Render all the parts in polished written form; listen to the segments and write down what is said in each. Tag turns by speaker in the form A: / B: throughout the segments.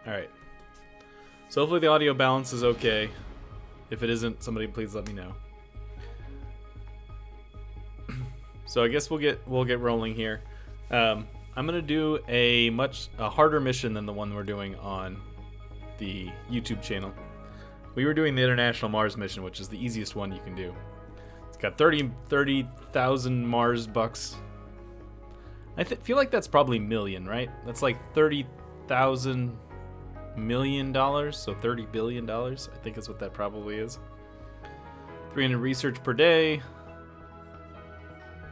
A: Alright. So hopefully the audio balance is okay. If it isn't, somebody please let me know. So I guess we'll get rolling here. I'm gonna do a much harder mission than the one we're doing on the YouTube channel. We were doing the International Mars mission, which is the easiest one you can do. It's got 30,000 Mars bucks. I feel like that's probably million, right? That's like $30,000 million, so $30 billion. I think is what that probably is. 300 research per day.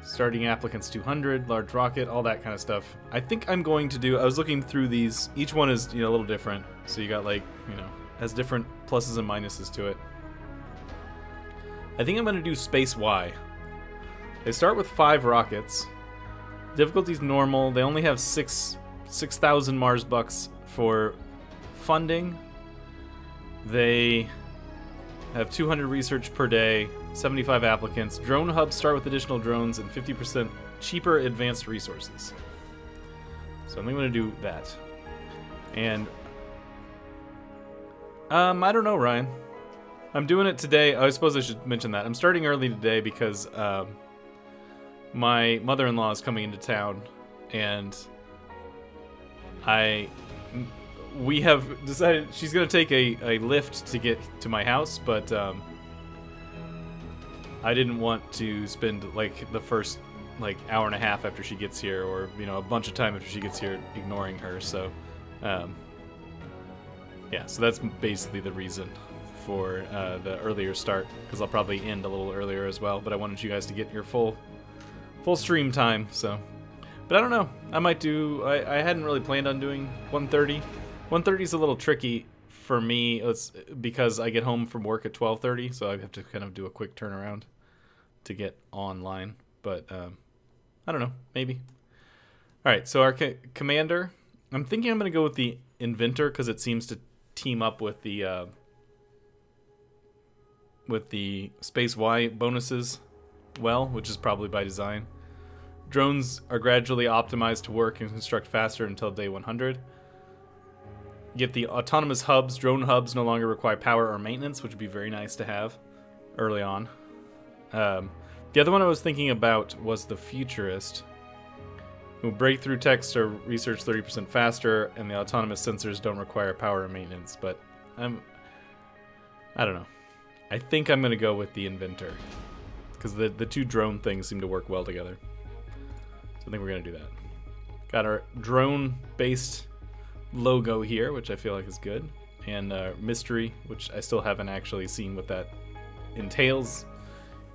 A: Starting applicants 200, large rocket, all that kind of stuff. I think I'm going to do, I was looking through these, each one is, a little different. So you got like, has different pluses and minuses to it. I think I'm going to do Space Y. They start with 5 rockets. Difficulty's normal. They only have 6,000 Mars bucks for funding. They have 200 research per day, 75 applicants. Drone hubs start with additional drones and 50% cheaper advanced resources. So I think I'm going to do that. And I don't know, Ryan. I'm doing it today. I suppose I should mention that. I'm starting early today because my mother-in-law is coming into town, and we have decided she's going to take a lift to get to my house, but I didn't want to spend like the first hour and a half after she gets here, or a bunch of time after she gets here, ignoring her. So yeah, so that's basically the reason for the earlier start, because I'll probably end a little earlier as well, but I wanted you guys to get your full stream time. So, but I don't know, I might do, I hadn't really planned on doing 1:30. 1:30 is a little tricky for me. It's because I get home from work at 12:30, so I have to kind of do a quick turnaround to get online. But I don't know, maybe. All right, so our commander, I'm thinking I'm going to go with the inventor because it seems to team up with the Space Y bonuses well, which is probably by design. Drones are gradually optimized to work and construct faster until day 100. You get the autonomous hubs. Drone hubs no longer require power or maintenance, which would be very nice to have early on. The other one I was thinking about was the futurist, who breakthrough techs are researched 30% faster, and the autonomous sensors don't require power or maintenance. But I don't know. I think I'm going to go with the inventor, because the two drone things seem to work well together. So I think we're going to do that. Got our drone-based logo here, which I feel like is good, and mystery, which I still haven't actually seen what that entails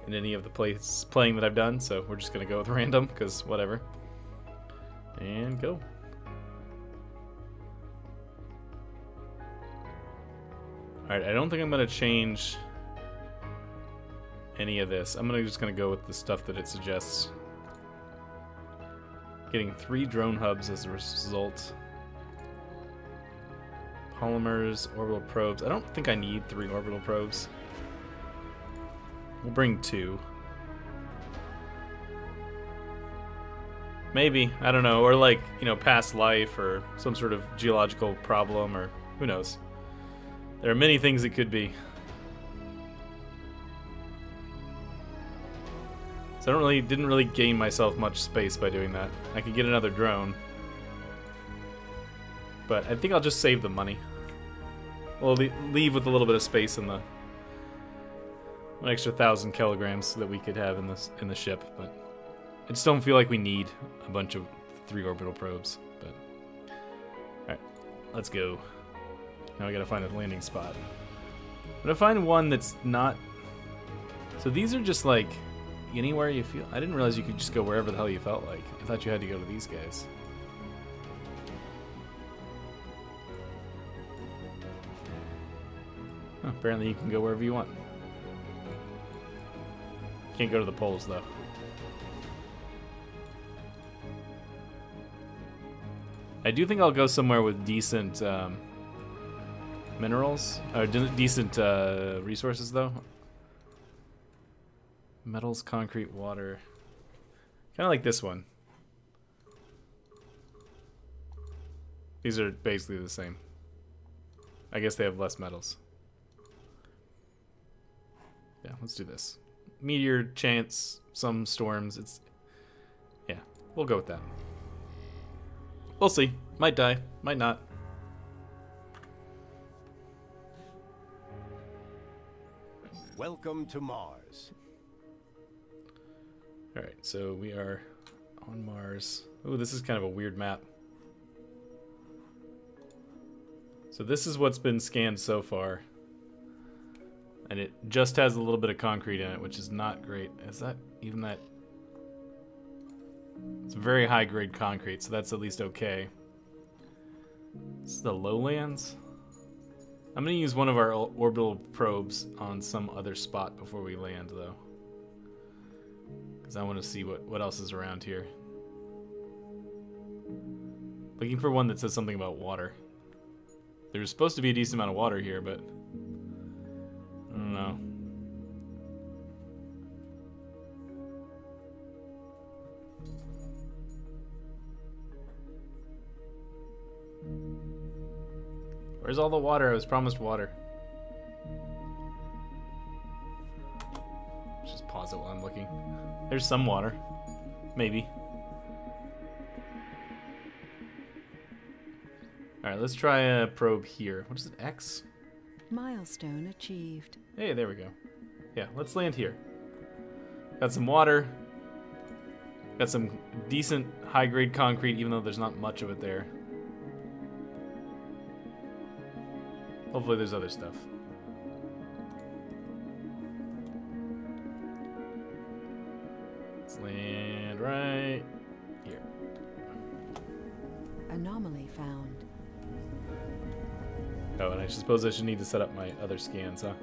A: in any of the playing that I've done, so we're just going to go with random, because whatever. And go. Alright, I don't think I'm going to change any of this. I'm just going to go with the stuff that it suggests. Getting 3 drone hubs as a result. Polymers, orbital probes. I don't think I need 3 orbital probes. We'll bring 2. Maybe, I don't know, or like, past life or some sort of geological problem, or who knows. There are many things it could be. So didn't really gain myself much space by doing that. I could get another drone, but I think I'll just save the money. We'll leave with a little bit of space in the an extra 1,000 kilograms that we could have in the ship, but I just don't feel like we need a bunch of 3 orbital probes. But all right, let's go. Now we gotta find a landing spot. I'm gonna find one that's not. So these are just like anywhere you feel. I didn't realize you could just go wherever the hell you felt like. I thought you had to go to these guys. Oh, apparently you can go wherever you want. Can't go to the poles though. I do think I'll go somewhere with decent minerals, or decent resources though. Metals, concrete, water. Kind of like this one. These are basically the same. I guess they have less metals. Yeah, let's do this. Meteor chance, some storms. Yeah, we'll go with that. We'll see. Might die, might not.
B: Welcome to Mars.
A: Alright, so we are on Mars. Oh, this is kind of a weird map. So this is what's been scanned so far. And it just has a little bit of concrete in it, which is not great. Is that even that? It's very high grade concrete, so that's at least okay. This is the lowlands. I'm going to use one of our orbital probes on some other spot before we land, though. Because I want to see what else is around here. Looking for one that says something about water. There's supposed to be a decent amount of water here, but I don't know. Where's all the water? I was promised water. Just pause it while I'm looking. There's some water. Maybe. Alright, let's try a probe here. What is it? X?
C: Milestone achieved.
A: Hey, there we go. Yeah, let's land here. Got some water. Got some decent high-grade concrete, even though there's not much of it there. Hopefully there's other stuff. Let's land right here.
C: Anomaly found.
A: Oh, and I suppose I should need to set up my other scans, huh?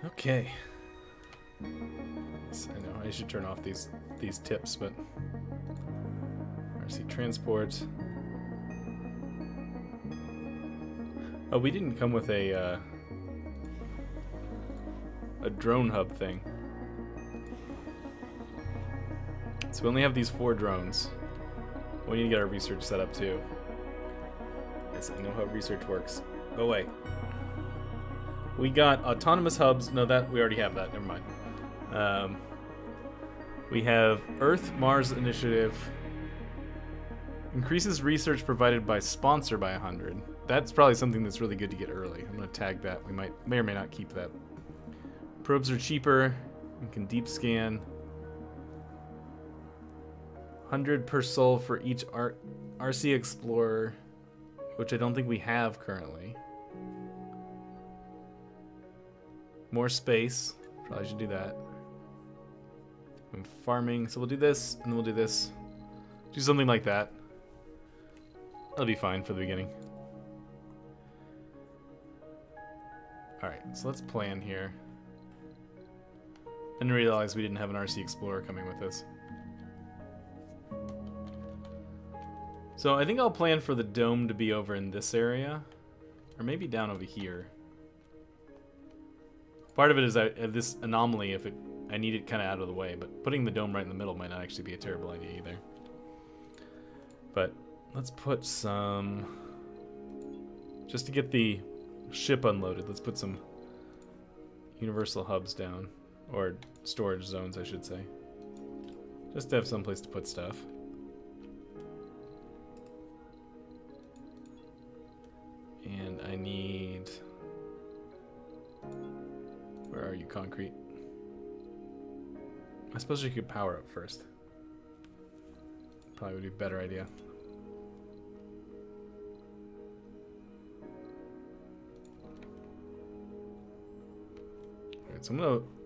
A: Okay. Yes, I know I should turn off these tips, but RC transport. Oh, we didn't come with a drone hub thing. So we only have these 4 drones. We need to get our research set up too. Yes, I know how research works. Oh wait. We got autonomous hubs. No, that we already have that. Never mind. We have Earth Mars Initiative. Increases research provided by sponsor by 100. That's probably something that's really good to get early. I'm going to tag that. We may or may not keep that. Probes are cheaper. We can deep scan. 100 per soul for each RC Explorer, which I don't think we have currently. More space. Probably should do that. And farming. So we'll do this, and then we'll do this. Do something like that. That'll be fine for the beginning. Alright, so let's plan here. Didn't realize we didn't have an RC Explorer coming with us. So I think I'll plan for the dome to be over in this area. Or maybe down over here. Part of it is this anomaly, I need it kind of out of the way, but putting the dome right in the middle might not actually be a terrible idea either. But let's put some, just to get the ship unloaded, let's put some universal hubs down, or storage zones I should say, just to have some place to put stuff. And I need, where are you, concrete? I suppose you could power up first. Probably would be a better idea. Alright, so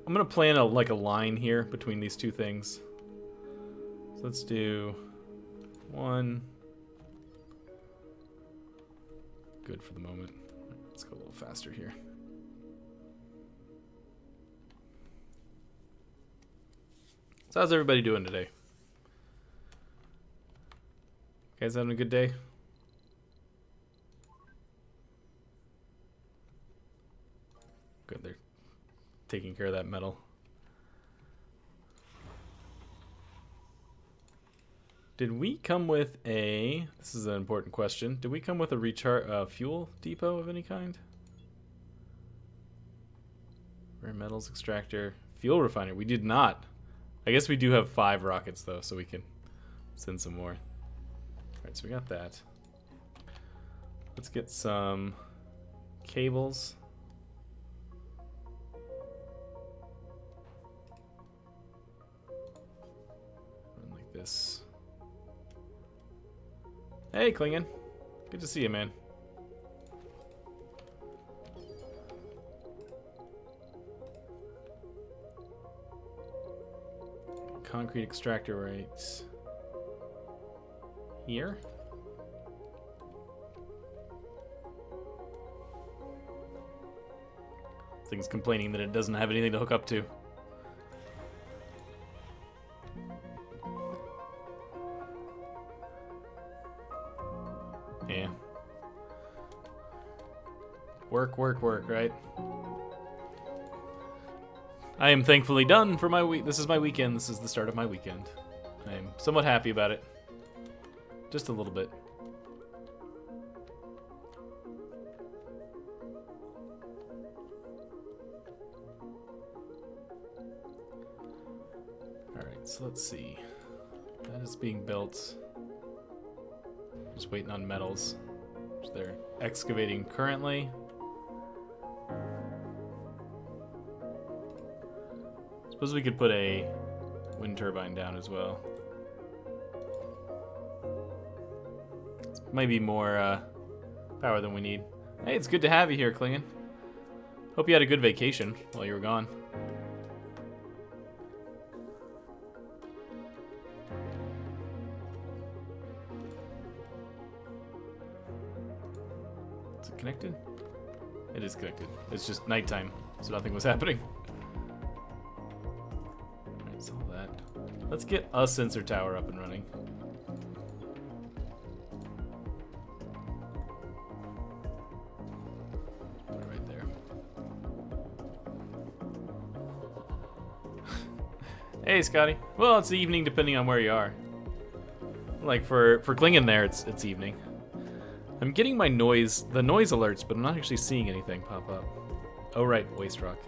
A: I'm gonna plan a line here between these two things. So let's do 1. Good for the moment. Let's go a little faster here. So how's everybody doing today? You guys having a good day? Good, they're taking care of that metal. Did we come with a... This is an important question. Did we come with a recharge fuel depot of any kind? Rare metals extractor. Fuel refinery. We did not. I guess we do have 5 rockets, though, so we can send some more. Alright, so we got that. Let's get some cables. Run like this. Hey, Klingon. Good to see you, man. Concrete extractor right here. Thing's complaining that it doesn't have anything to hook up to. Yeah. Work, work, work, right? I am thankfully done for my week. This is my weekend. This is the start of my weekend. I am somewhat happy about it. Just a little bit. Alright, so let's see. That is being built. Just waiting on metals, which they're excavating currently. Suppose we could put a wind turbine down as well. This might be more power than we need. Hey, it's good to have you here, Klingon. Hope you had a good vacation while you were gone. Is it connected? It is connected. It's just nighttime, so nothing was happening. Let's get a sensor tower up and running. Right there. Hey, Scotty. Well, it's the evening depending on where you are. Like for Klingon there, it's evening. I'm getting the noise alerts, but I'm not actually seeing anything pop up. Oh right, waste rock.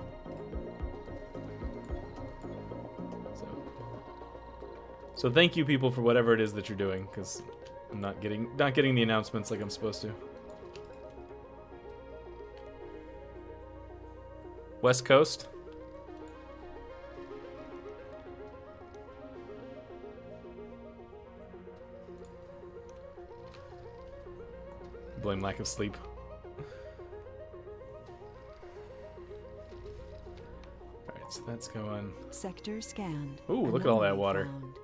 A: So thank you, people, for whatever it is that you're doing, because I'm not getting the announcements like I'm supposed to. West Coast. Blame lack of sleep. Alright, so that's going.
C: Sector scanned.
A: Ooh, look at all that water.
C: Found.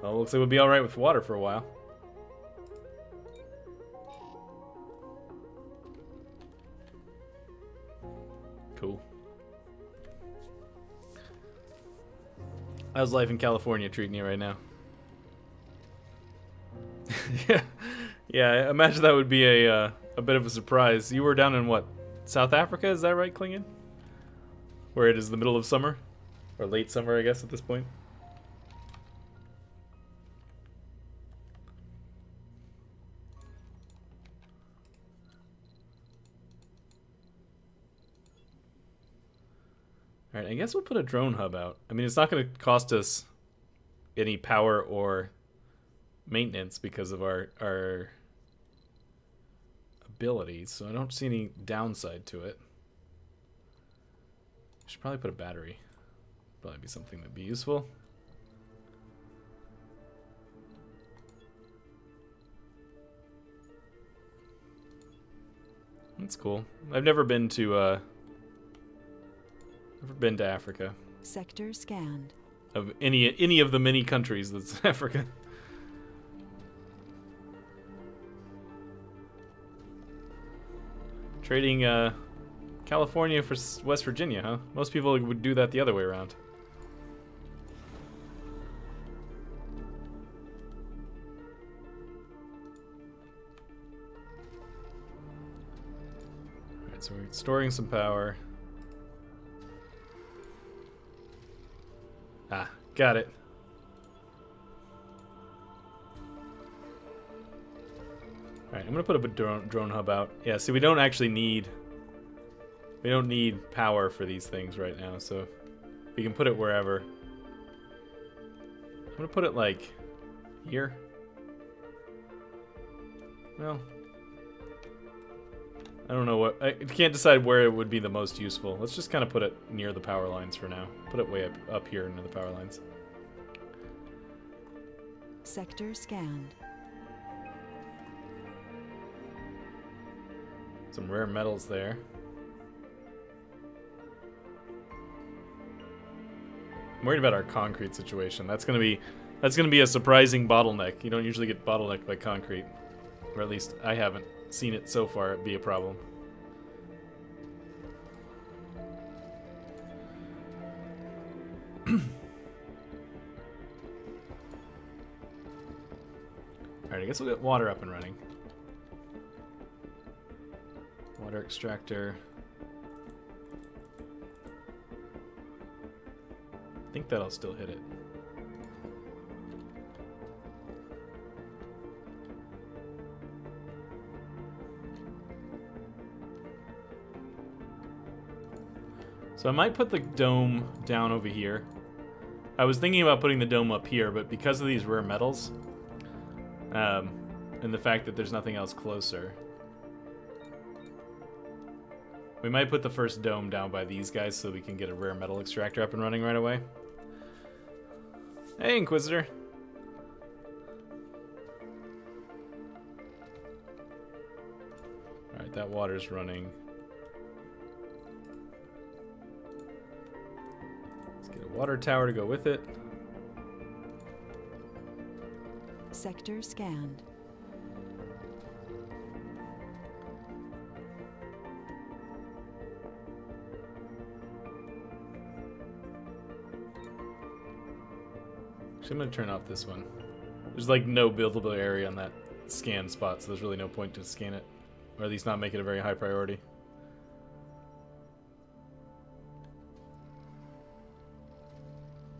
A: Well, looks like we'll be alright with water for a while. Cool. How's life in California treating you right now? Yeah, I imagine that would be a bit of a surprise. You were down in what? South Africa, is that right, Klingon? Where it is the middle of summer? Or late summer, I guess, at this point. Alright, I guess we'll put a drone hub out. I mean, it's not going to cost us any power or maintenance because of our abilities, so I don't see any downside to it. Should probably put a battery. Probably be something that'd be useful. That's cool. I've never been to Africa.
C: Sector scanned.
A: Of any of the many countries that's in Africa. Trading California for West Virginia, huh? Most people would do that the other way around. Alright, so we're storing some power. Got it. Alright, I'm gonna put a drone hub out. Yeah, see, we don't actually need... We don't need power for these things right now, so... We can put it wherever. I'm gonna put it, like... Here? Well... I don't know what... I can't decide where it would be the most useful. Let's just kind of put it near the power lines for now. Put it way up here near the power lines.
C: Sector scanned.
A: Some rare metals there. I'm worried about our concrete situation. That's gonna be a surprising bottleneck. You don't usually get bottlenecked by concrete. Or at least I haven't seen it so far be a problem. Alright, I guess we'll get water up and running. Water extractor. I think that'll still hit it. So I might put the dome down over here. I was thinking about putting the dome up here, but because of these rare metals, and the fact that there's nothing else closer, we might put the first dome down by these guys so we can get a rare metal extractor up and running right away. Hey, Inquisitor. Alright, that water's running. Let's get a water tower to go with it.
C: Sector scanned.
A: Actually, I'm going to turn off this one. There's like no buildable area on that scan spot, so there's really no point to scan it. Or at least not make it a very high priority.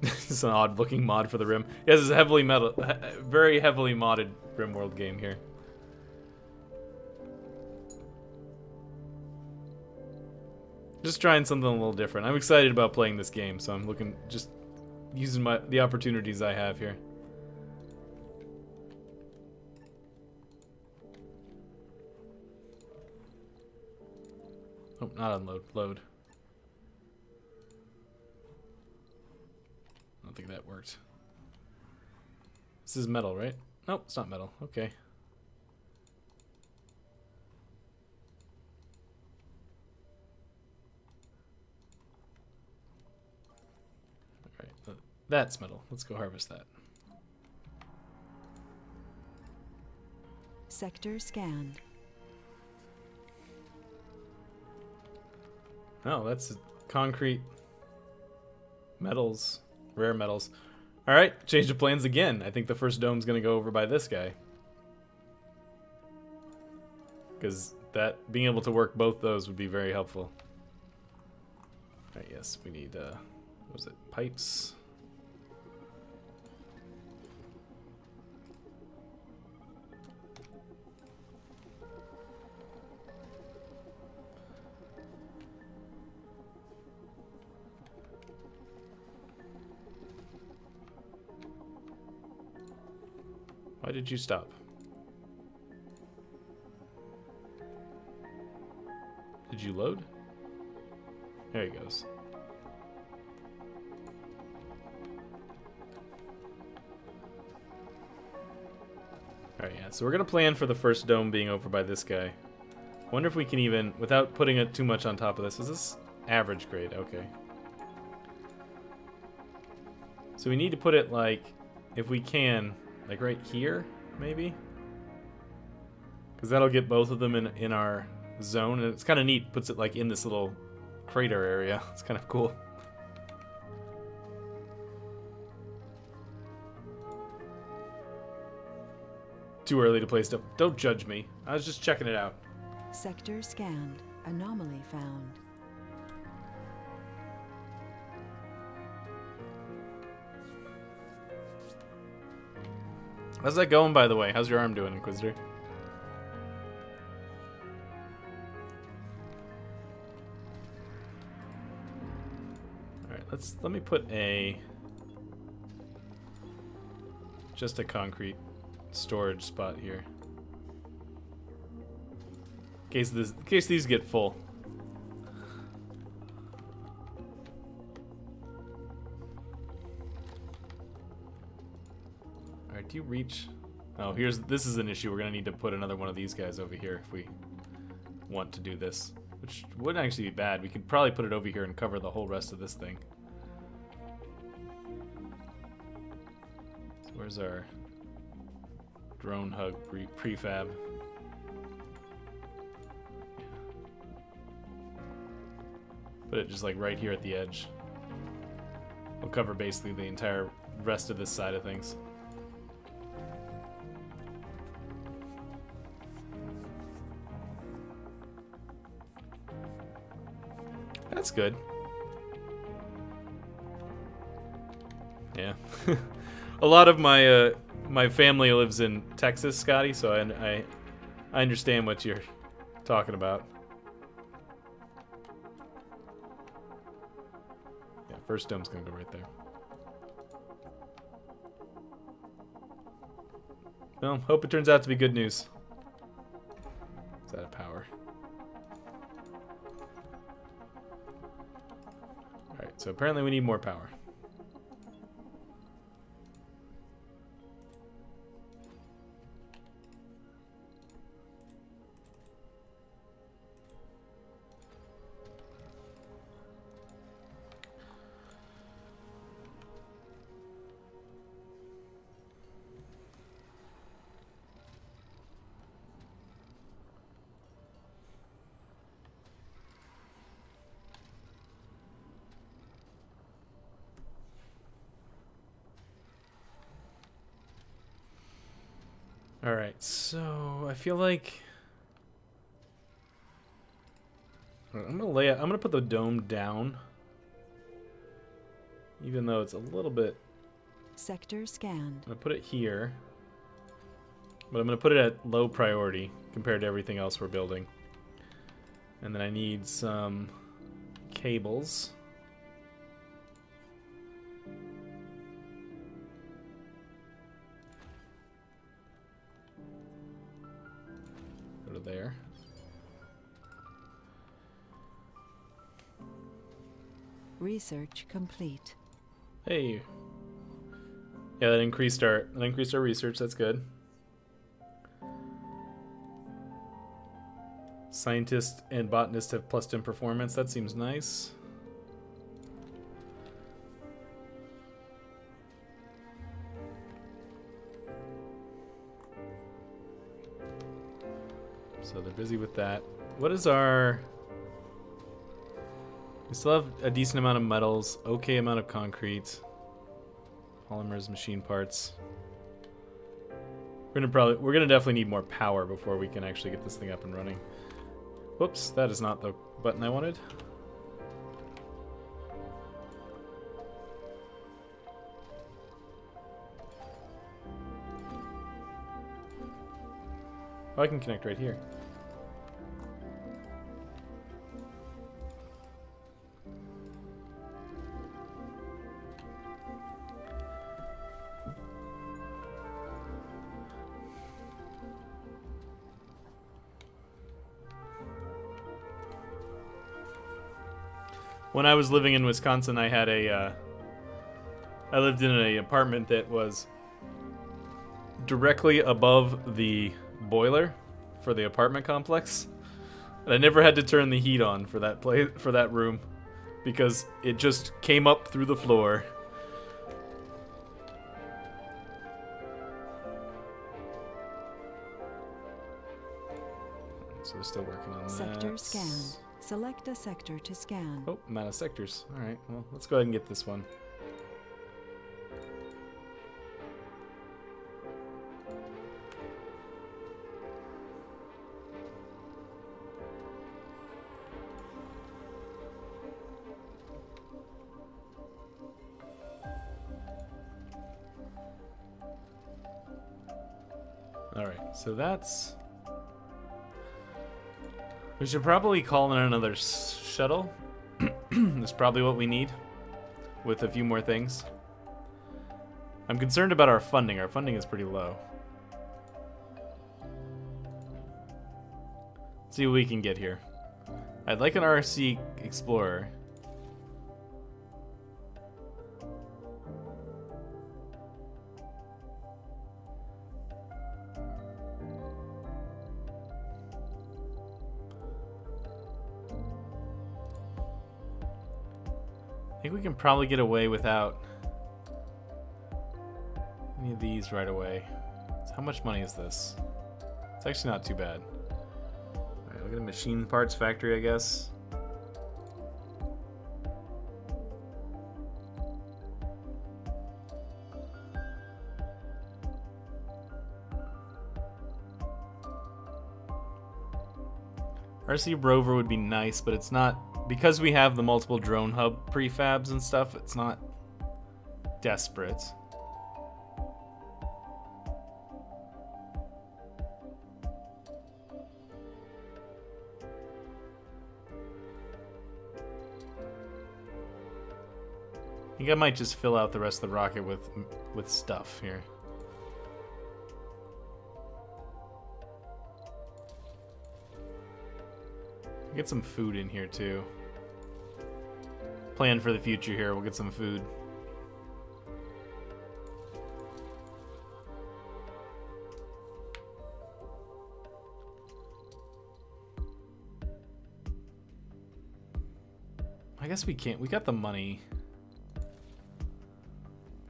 A: This is an odd looking mod for the rim. Yes, it's a very heavily modded RimWorld game here. Just trying something a little different. I'm excited about playing this game, so I'm looking, just using the opportunities I have here. Oh, not unload. Load. I don't think that worked. This is metal, right? Nope, it's not metal. Okay. Alright, that's metal. Let's go harvest that.
C: Sector scanned.
A: Oh, that's concrete, metals, rare metals. All right, change of plans again. I think the first dome's gonna go over by this guy, because that being able to work both those would be very helpful. All right, yes, we need what was it? Pipes. Why did you stop? Did you load? There he goes. Alright, yeah, so we're gonna plan for the first dome being over by this guy. Wonder if we can even, without putting it too much on top of this, is this average grade? Okay. So we need to put it like, if we can, like right here, maybe? Because that'll get both of them in our zone, and it's kind of neat. Puts it like in this little crater area. It's kind of cool. Too early to play stuff. Don't judge me. I was just checking it out.
C: Sector scanned. Anomaly found.
A: How's that going, by the way? How's your arm doing, Inquisitor? Alright, let me put just a concrete storage spot here. In case these get full. Alright, do you reach? Oh, this is an issue. We're gonna need to put another one of these guys over here if we want to do this. Which wouldn't actually be bad. We could probably put it over here and cover the whole rest of this thing. So where's our drone hug prefab? Yeah. Put it just like right here at the edge. We'll cover basically the entire rest of this side of things. That's good. Yeah. A lot of my my family lives in Texas, Scotty, so I understand what you're talking about. Yeah, first dome's gonna go right there. Well, hope it turns out to be good news. Is that a power? Alright, so apparently we need more power. Alright, so I feel like I'm gonna put the dome down. Even though it's a little bit.
C: Sector scanned.
A: I'm gonna put it here. But I'm gonna put it at low priority compared to everything else we're building. And then I need some cables. Go to there.
C: Research complete.
A: Hey. Yeah, that increased our research. That's good. Scientist and botanist have +10 performance. That seems nice. So they're busy with that. What is our... We still have a decent amount of metals, okay amount of concrete, polymers, machine parts. We're gonna definitely need more power before we can actually get this thing up and running. Whoops, that is not the button I wanted. Oh, I can connect right here. When I was living in Wisconsin, I had I lived in an apartment that was directly above the boiler for the apartment complex. And I never had to turn the heat on for that room because it just came up through the floor. So we're still working on that.
C: Sector scanned. Select a sector to scan.
A: Oh, I'm out of sectors. Alright, well, let's go ahead and get this one. Alright, so that's... We should probably call in another shuttle. That's probably what we need, with a few more things. I'm concerned about our funding. Our funding is pretty low. Let's see what we can get here. I'd like an RC Explorer. I think we can probably get away without any of these right away. So how much money is this? It's actually not too bad. Alright, look at a machine parts factory, I guess. RC Rover would be nice, but it's not... Because we have the multiple drone hub prefabs and stuff, it's not desperate. I think I might just fill out the rest of the rocket with stuff here. Get some food in here too. Plan for the future here. We'll get some food. I guess we can't. We got the money.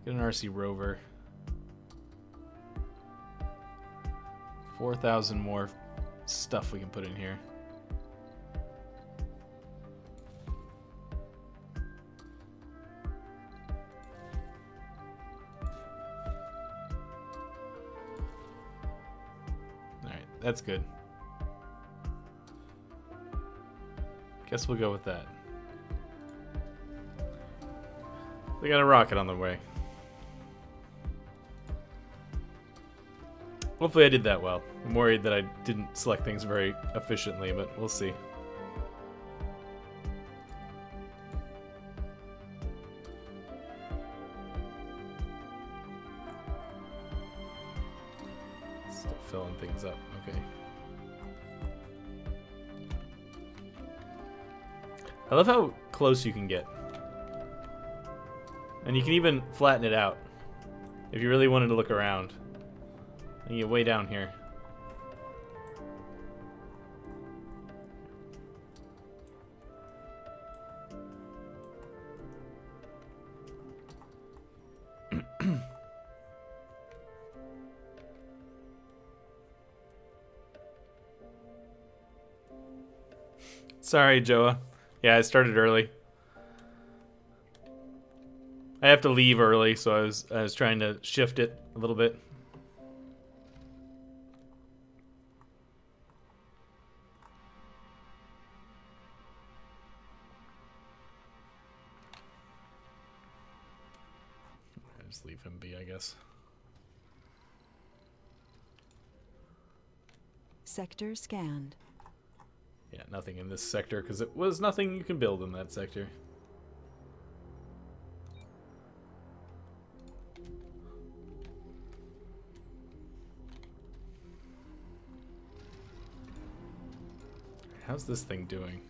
A: Get an RC Rover. 4,000 more stuff we can put in here. That's good. Guess we'll go with that. We got a rocket on the way. Hopefully I did that well. I'm worried that I didn't select things very efficiently, but we'll see. Still filling things up. Okay. I love how close you can get. And you can even flatten it out if you really wanted to look around. And you get way down here. Sorry, Joa. Yeah, I started early. I have to leave early, so I was trying to shift it a little bit. I'll just leave him be, I guess.
C: Sector scanned.
A: Yeah, nothing in this sector, because it was nothing you can build in that sector. How's this thing doing?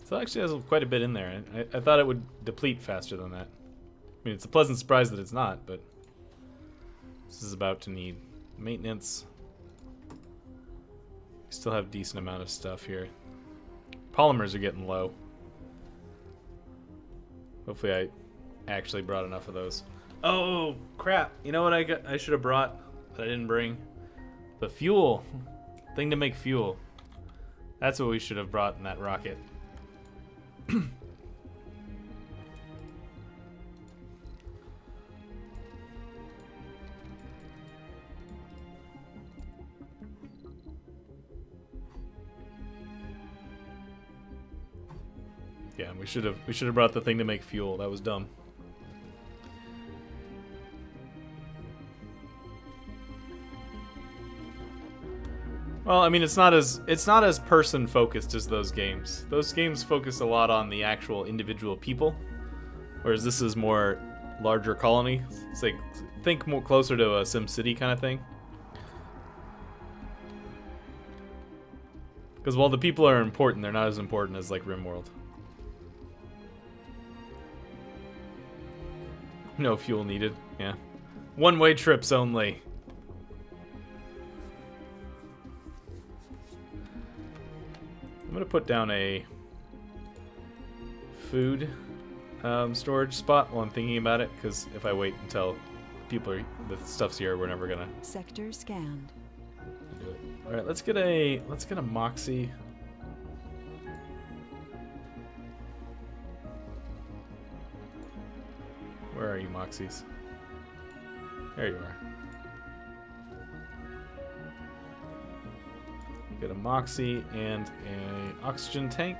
A: It actually has quite a bit in there. I thought it would deplete faster than that. I mean, it's a pleasant surprise that it's not, but this is about to need maintenance. We still have a decent amount of stuff here. Polymers are getting low. Hopefully I actually brought enough of those. Oh, crap. You know what I should have brought that I didn't bring? The fuel. Thing to make fuel. That's what we should have brought in that rocket. Yeah, we should have brought the thing to make fuel. That was dumb. Well, I mean, it's not as person focused as those games. Those games focus a lot on the actual individual people, whereas this is more larger colony. It's like, think more closer to a SimCity kind of thing. Because while the people are important, they're not as important as like RimWorld. No fuel needed. Yeah, one-way trips only. I'm gonna put down a food storage spot while I'm thinking about it, because if I wait until the stuff's here, we're never gonna
C: Sector scanned.
A: do it. All right, let's get a Moxie. Where are you, Moxies? There you are. Get a Moxie and an oxygen tank.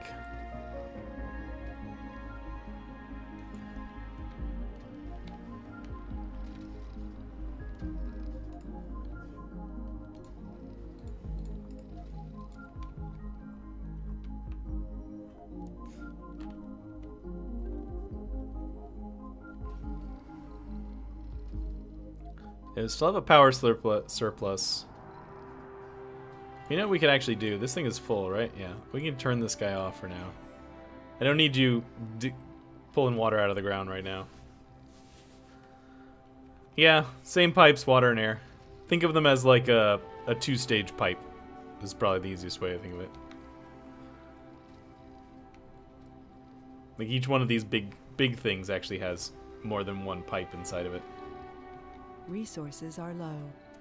A: Yeah, still have a power surplus. You know what we could actually do? This thing is full, right? Yeah. We can turn this guy off for now. I don't need you pulling water out of the ground right now. Yeah, same pipes, water and air. Think of them as like a two-stage pipe. This is probably the easiest way to think of it. Like each one of these big things actually has more than one pipe inside of it.
C: Resources are low.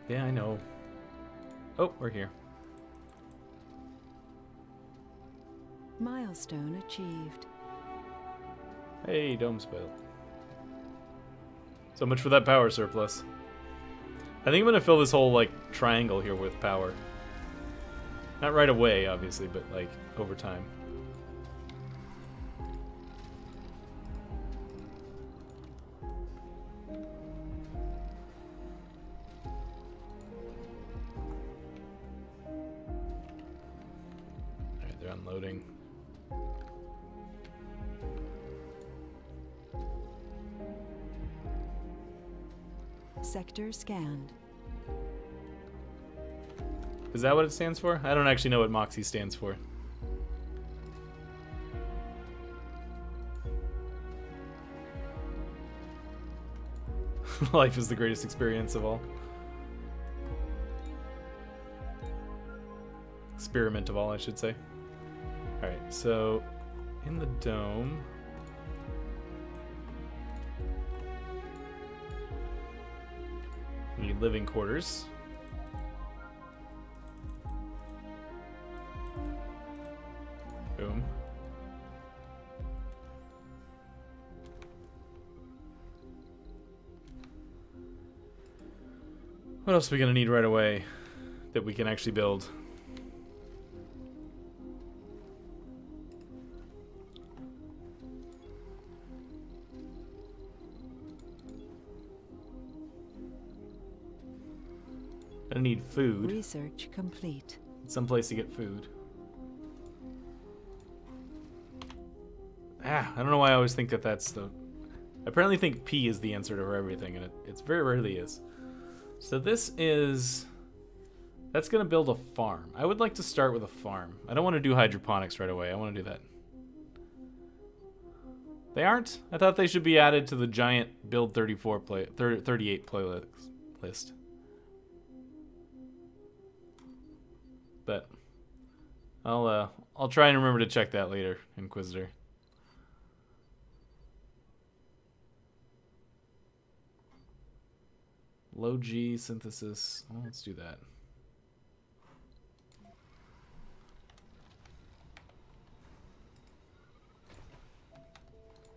A: Yeah, I know. Oh, we're here.
C: Milestone achieved.
A: Hey, dome's built. So much for that power surplus. I think I'm gonna fill this whole like triangle here with power. Not right away, obviously, but like over time. Alright, they're unloading.
C: Sector scanned.
A: Is that what it stands for? I don't actually know what Moxie stands for. Life is the greatest experience of all. Experiment of all, I should say. Alright, so in the dome... we need living quarters. Boom. What else are we gonna need right away that we can actually build? I need food.
C: Research complete.
A: Some place to get food. I don't know why I always think that that's the... I apparently think P is the answer to everything, and it very rarely is. So this is... that's going to build a farm. I would like to start with a farm. I don't want to do hydroponics right away. I want to do that. They aren't? I thought they should be added to the giant build 38 playlist. But I'll try and remember to check that later, Inquisitor. Low G synthesis. Well, let's do that.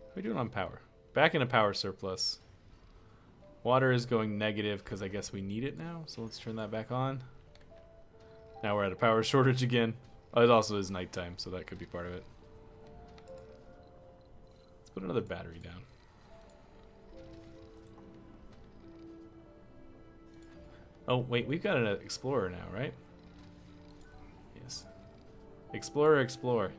A: What are we doing on power? Back in a power surplus. Water is going negative because I guess we need it now. So let's turn that back on. Now we're at a power shortage again. Oh, it also is nighttime, so that could be part of it. Let's put another battery down. Oh, wait, we've got an Explorer now, right? Explorer, explore.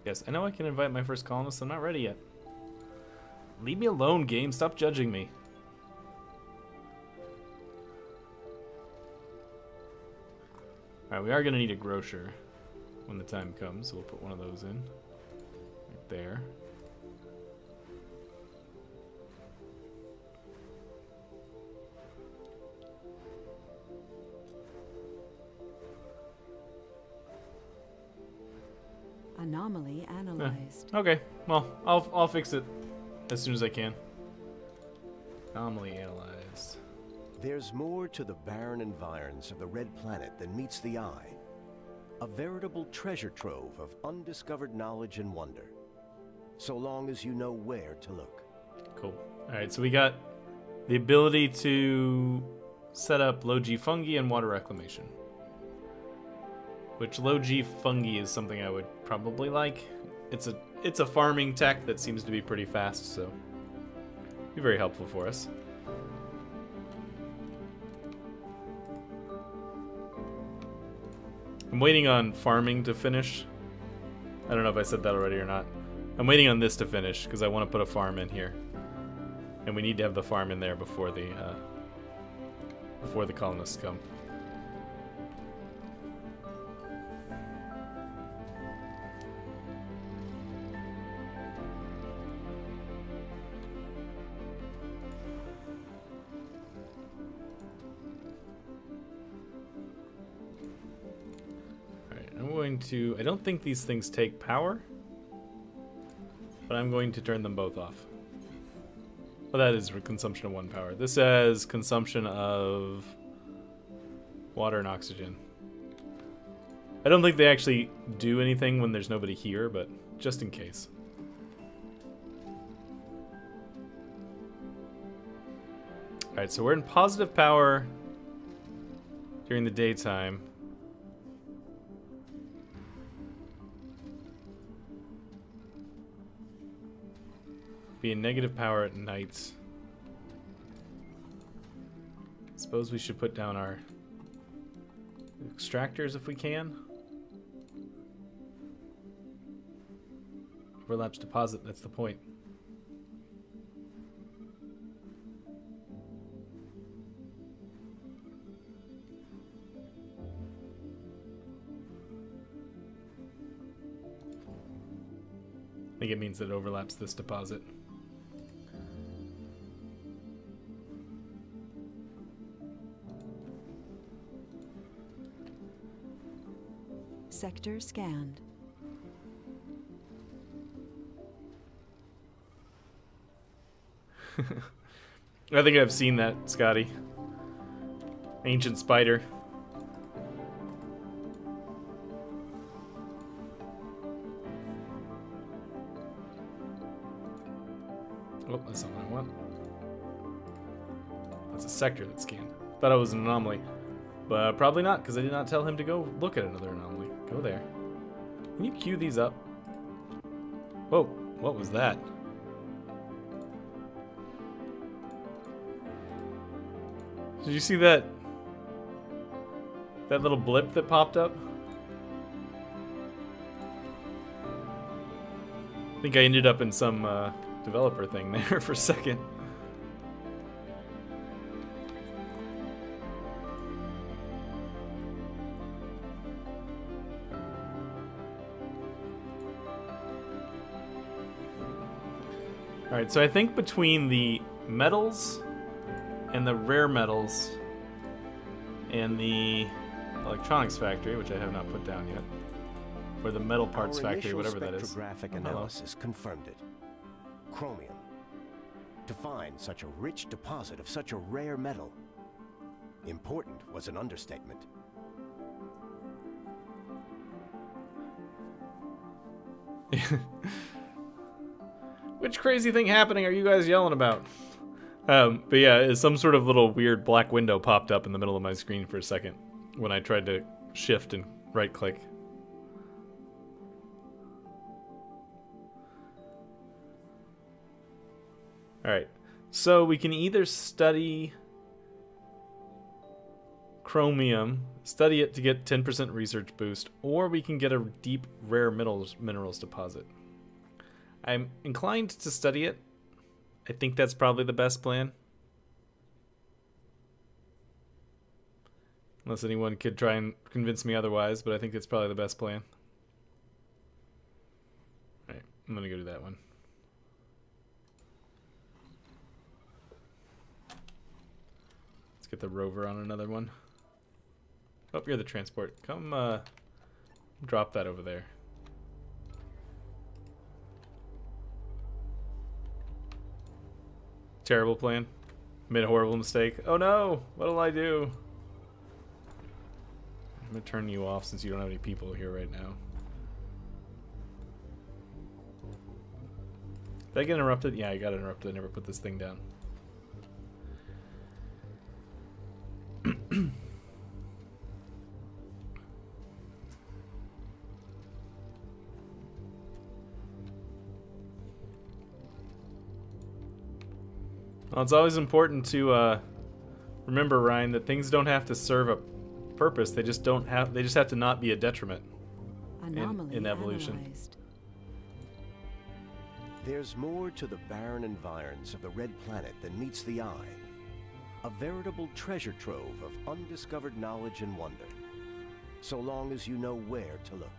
A: Yes, I know I can invite my first colonist. I'm not ready yet. Leave me alone, game. Stop judging me. Alright, we are going to need a grocer when the time comes, so we'll put one of those in. Right there.
C: Anomaly analyzed.
A: Okay, well, I'll fix it as soon as I can. Anomaly analyzed.
B: There's more to the barren environs of the Red Planet than meets the eye. A veritable treasure trove of undiscovered knowledge and wonder. So long as you know where to look.
A: Cool. Alright, so we got the ability to set up low-G fungi and water reclamation. Which low-G fungi is something I would probably like. It's a farming tech that seems to be pretty fast, so be very helpful for us. I'm waiting on farming to finish. I don't know if I said that already or not. I'm waiting on this to finish because I want to put a farm in here, and we need to have the farm in there before the colonists come. I don't think these things take power, but I'm going to turn them both off. Well, that is consumption of 1 power. This says consumption of water and oxygen. I don't think they actually do anything when there's nobody here, but just in case. Alright, so we're in positive power during the daytime. Be in negative power at night. Suppose we should put down our extractors if we can. Overlaps deposit, that's the point. I think it means that it overlaps this deposit.
C: Sector scanned.
A: I think I've seen that, Scotty. Ancient spider. Oh, that's not what I want. That's a sector that's scanned. Thought it was an anomaly. But probably not, because I did not tell him to go look at another anomaly. Go there. Can you queue these up? Whoa, what was that? Did you see that? That little blip that popped up? I think I ended up in some developer thing there for a second. Alright, so I think between the metals and the rare metals and the electronics factory, which I have not put down yet, or the metal parts factory, whatever that is.
B: Spectrographic analysis confirmed it. Chromium. To find such a rich deposit of such a rare metal. Important was an understatement.
A: Which crazy thing happening are you guys yelling about? But yeah, some sort of little weird black window popped up in the middle of my screen for a second when I tried to shift and right click. Alright. So we can either study chromium, study it to get 10% research boost, or we can get a deep rare minerals deposit. I'm inclined to study it. I think that's probably the best plan. Unless anyone could try and convince me otherwise, but I think it's probably the best plan. Alright, I'm gonna go do that one. Let's get the rover on another one. Oh, you're the transport. Come, drop that over there. Terrible plan. Made a horrible mistake. Oh no! What'll I do? I'm gonna turn you off since you don't have any people here right now. Did I get interrupted? Yeah, I got interrupted. I never put this thing down. Well, it's always important to remember, Ryan, that things don't have to serve a purpose. They just don't have. They just have to not be a detriment in evolution.
C: Analyzed.
B: There's more to the barren environs of the Red Planet than meets the eye. A veritable treasure trove of undiscovered knowledge and wonder, so long as you know where to look.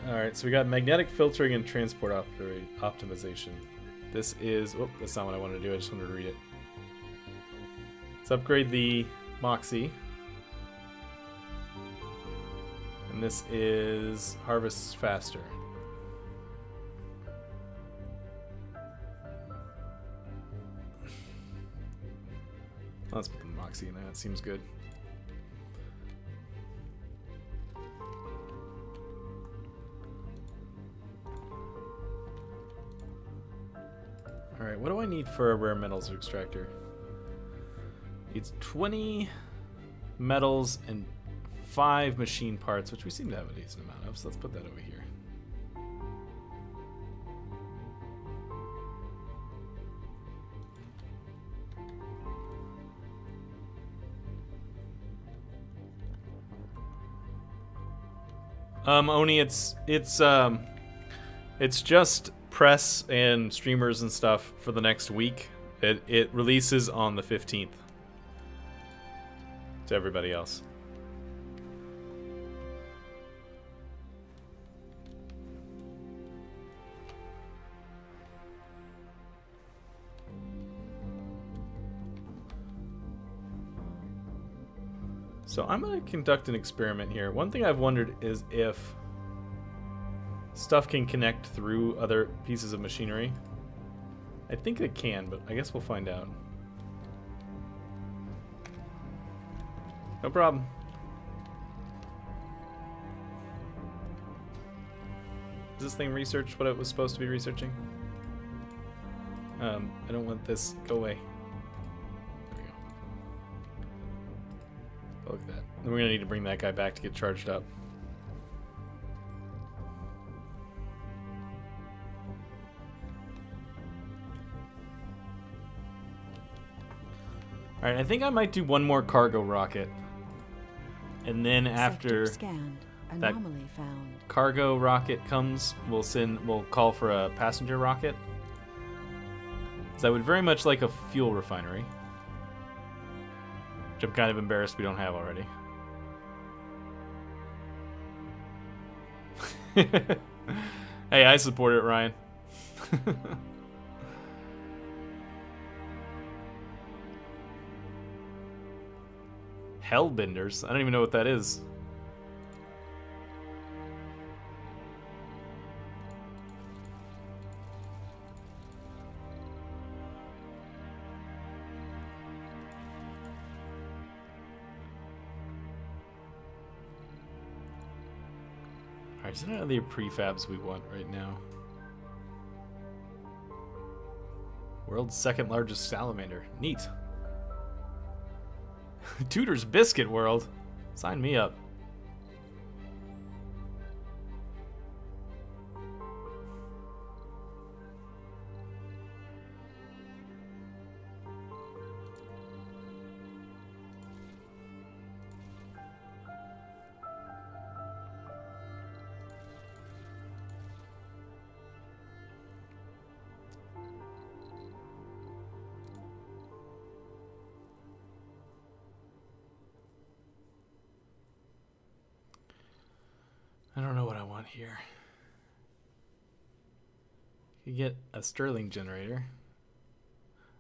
A: Alright, so we got magnetic filtering and transport optimization. This is... Oh, that's not what I wanted to do. I just wanted to read it. Let's upgrade the Moxie. And this is harvest faster. Let's put the Moxie in there. That seems good. Alright, what do I need for a rare metals extractor? It's 20 metals and 5 machine parts, which we seem to have a decent amount of, so let's put that over here. Oni, it's just press and streamers and stuff for the next week. It releases on the 15th to everybody else. So I'm going to conduct an experiment here. One thing I've wondered is if stuff can connect through other pieces of machinery. I think it can, but I guess we'll find out. No problem. Does this thing research what it was supposed to be researching? I don't want this. Go away. There we go. Oh, look at that. Then we're gonna need to bring that guy back to get charged up. Alright, I think I might do one more cargo rocket. And then after
C: Scanned.
A: that
C: Anomaly found.
A: cargo rocket comes, we'll call for a passenger rocket. So I would very much like a fuel refinery. Which I'm kind of embarrassed we don't have already. Hey, I support it, Ryan. Hellbenders? I don't even know what that is. Alright, is there any other prefabs we want right now? World's second largest salamander. Neat. Tudor's Biscuit World. Sign me up. I don't know what I want here. You get a Sterling generator.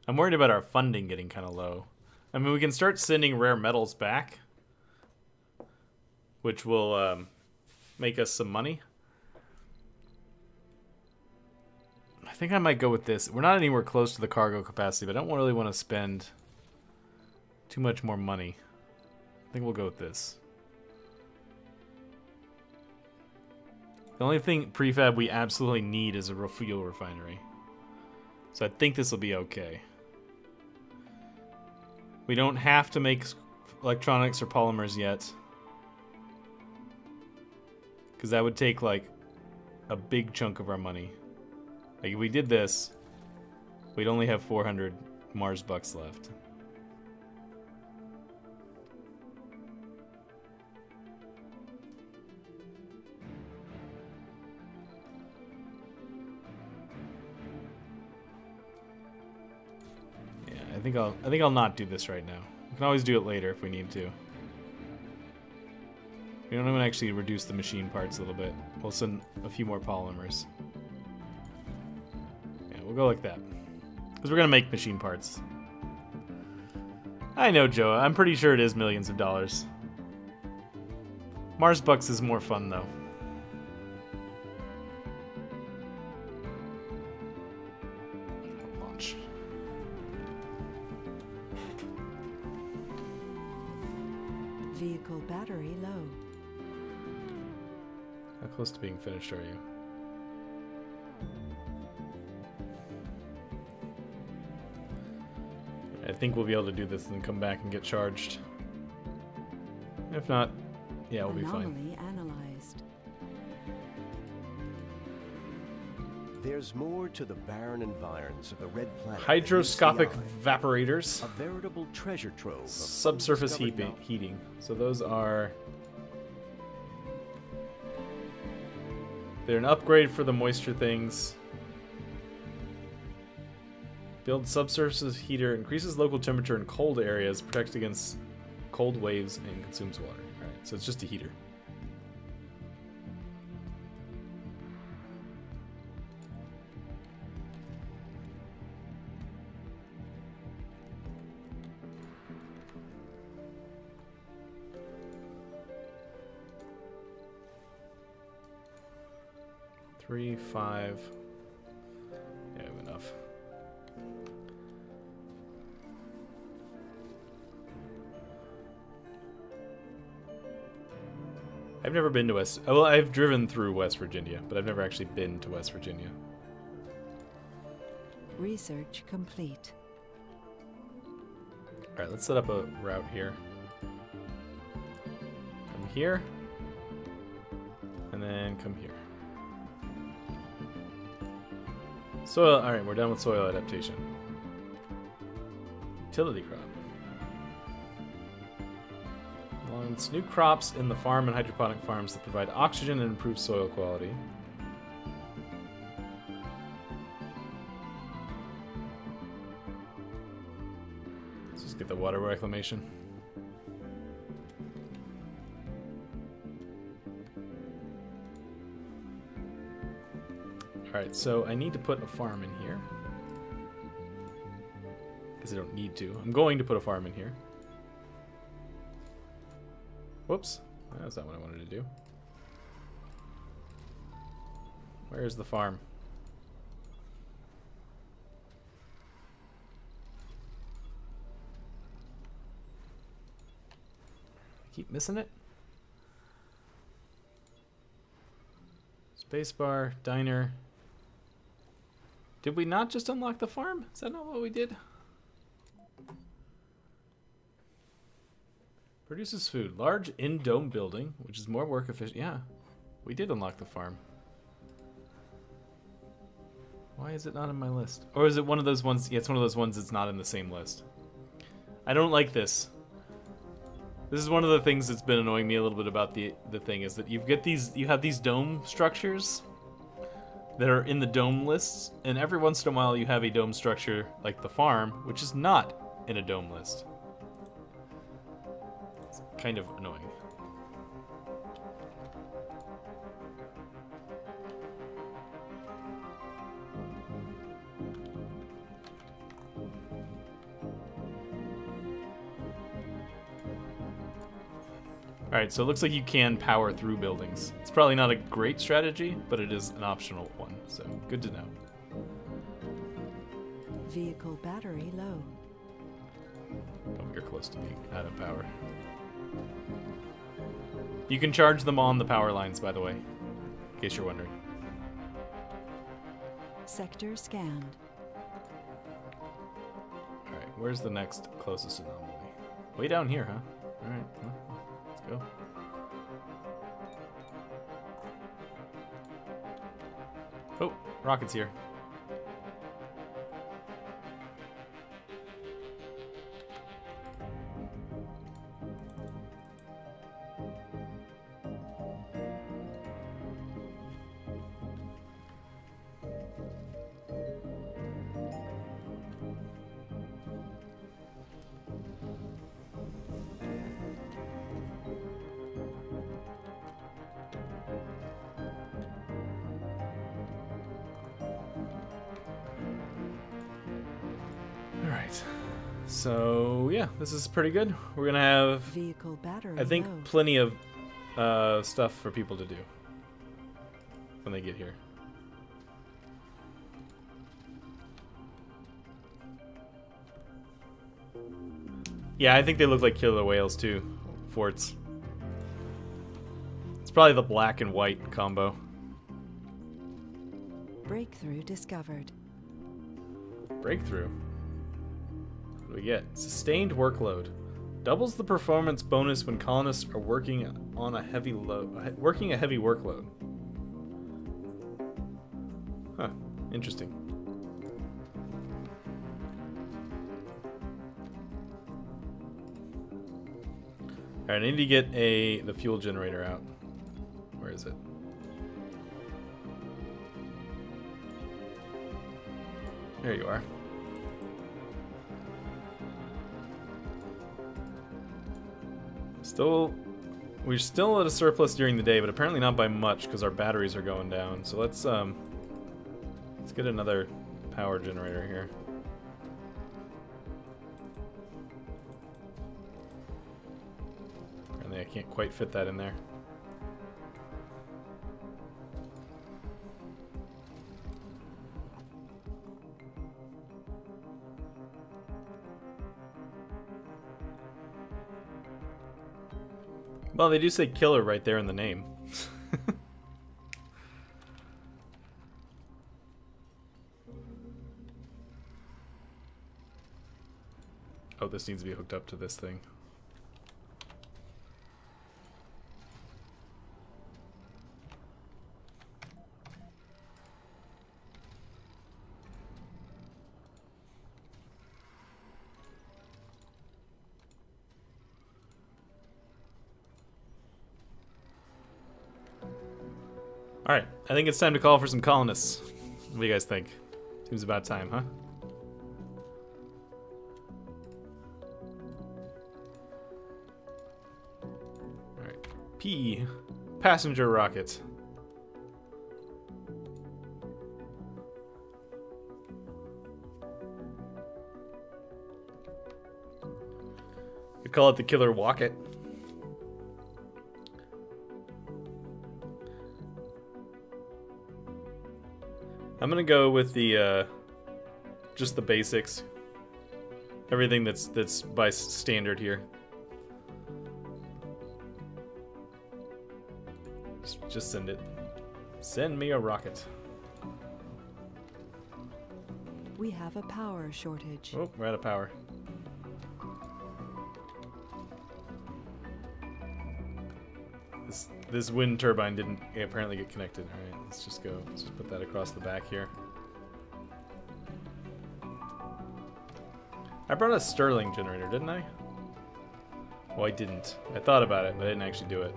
A: I'm worried about our funding getting kind of low. I mean, we can start sending rare metals back, which will make us some money. I think I might go with this. We're not anywhere close to the cargo capacity, but I don't really want to spend too much more money. I think we'll go with this. The only thing prefab we absolutely need is a fuel refinery. So I think this will be okay. We don't have to make electronics or polymers yet, because that would take like a big chunk of our money. Like if we did this, we'd only have 400 Mars bucks left. I think I'll not do this right now. We can always do it later if we need to. We don't even actually reduce the machine parts a little bit. We'll send a few more polymers. Yeah, we'll go like that. Because we're gonna make machine parts. I know, Joe. I'm pretty sure it is millions of dollars. Mars bucks is more fun though. Launch.
C: Vehicle battery low.
A: How close to being finished are you? I think we'll be able to do this and then come back and get charged. If not, yeah, we'll be fine.
C: Anomaly analyzed.
B: There's more to the barren environs of the red planet.
A: Hydroscopic
B: than meets
A: evaporators.
B: the eye. A veritable treasure trove. Of
A: Subsurface
B: undiscovered
A: heating. So those are... They're an upgrade for the moisture things. Build subsurface heater. Increases local temperature in cold areas. Protects against cold waves and consumes water. Alright, so it's just a heater. Three, 5. Yeah, I have enough. I've never been to West... Well, I've driven through West Virginia, but I've never actually been to West Virginia.
C: Research complete.
A: Alright, let's set up a route here. Come here. And then come here. Soil, alright, we're done with soil adaptation. Utility crop. Launch new crops in the farm and hydroponic farms that provide oxygen and improve soil quality. Let's just get the water reclamation. Alright, so I need to put a farm in here. Because I don't need to. I'm going to put a farm in here. Whoops. That's not what I wanted to do. Where's the farm? I keep missing it. Spacebar, diner. Did we not just unlock the farm? Is that not what we did? Produces food. Large in-dome building, which is more work efficient. Yeah, we did unlock the farm. Why is it not on my list? Or is it one of those ones? Yeah, it's one of those ones that's not in the same list. I don't like this. This is one of the things that's been annoying me a little bit about the thing is that you have these dome structures that are in the dome lists, and every once in a while you have a dome structure like the farm, which is not in a dome list. It's kind of annoying. Alright, so it looks like you can power through buildings. It's probably not a great strategy, but it is an optional one, so good to know.
C: Vehicle battery low.
A: Oh, you're close to being out of power. You can charge them on the power lines, by the way, in case you're wondering.
C: Sector scanned.
A: Alright, where's the next closest anomaly? Way down here, huh? Alright, well, let's go. Oh, rocket's here. Alright, so yeah, this is pretty good. We're gonna have,
C: Vehicle battery
A: I think,
C: low.
A: plenty of stuff for people to do when they get here. Yeah, I think they look like killer whales too, forts. It's probably the black and white combo.
C: Breakthrough discovered.
A: Breakthrough. What do we get? Sustained workload. Doubles the performance bonus when colonists are working on a heavy working a heavy workload. Huh. Interesting. Alright, I need to get the fuel generator out. Where is it? There you are. We're still at a surplus during the day, but apparently not by much because our batteries are going down. So let's get another power generator here. Apparently I can't quite fit that in there. Well, they do say killer right there in the name. Oh, this needs to be hooked up to this thing. Alright, I think it's time to call for some colonists. What do you guys think? Seems about time, huh? Alright. P. Passenger rocket. You call it the Killer Walket. I'm gonna go with the just the basics. Everything that's by standard here. Just send it. Send me a rocket.
C: We have a power shortage.
A: Oh, we're out of power. This wind turbine didn't apparently get connected. Alright, let's just go. Let's just put that across the back here. I brought a Stirling generator, didn't I? Oh, I didn't. I thought about it, but I didn't actually do it.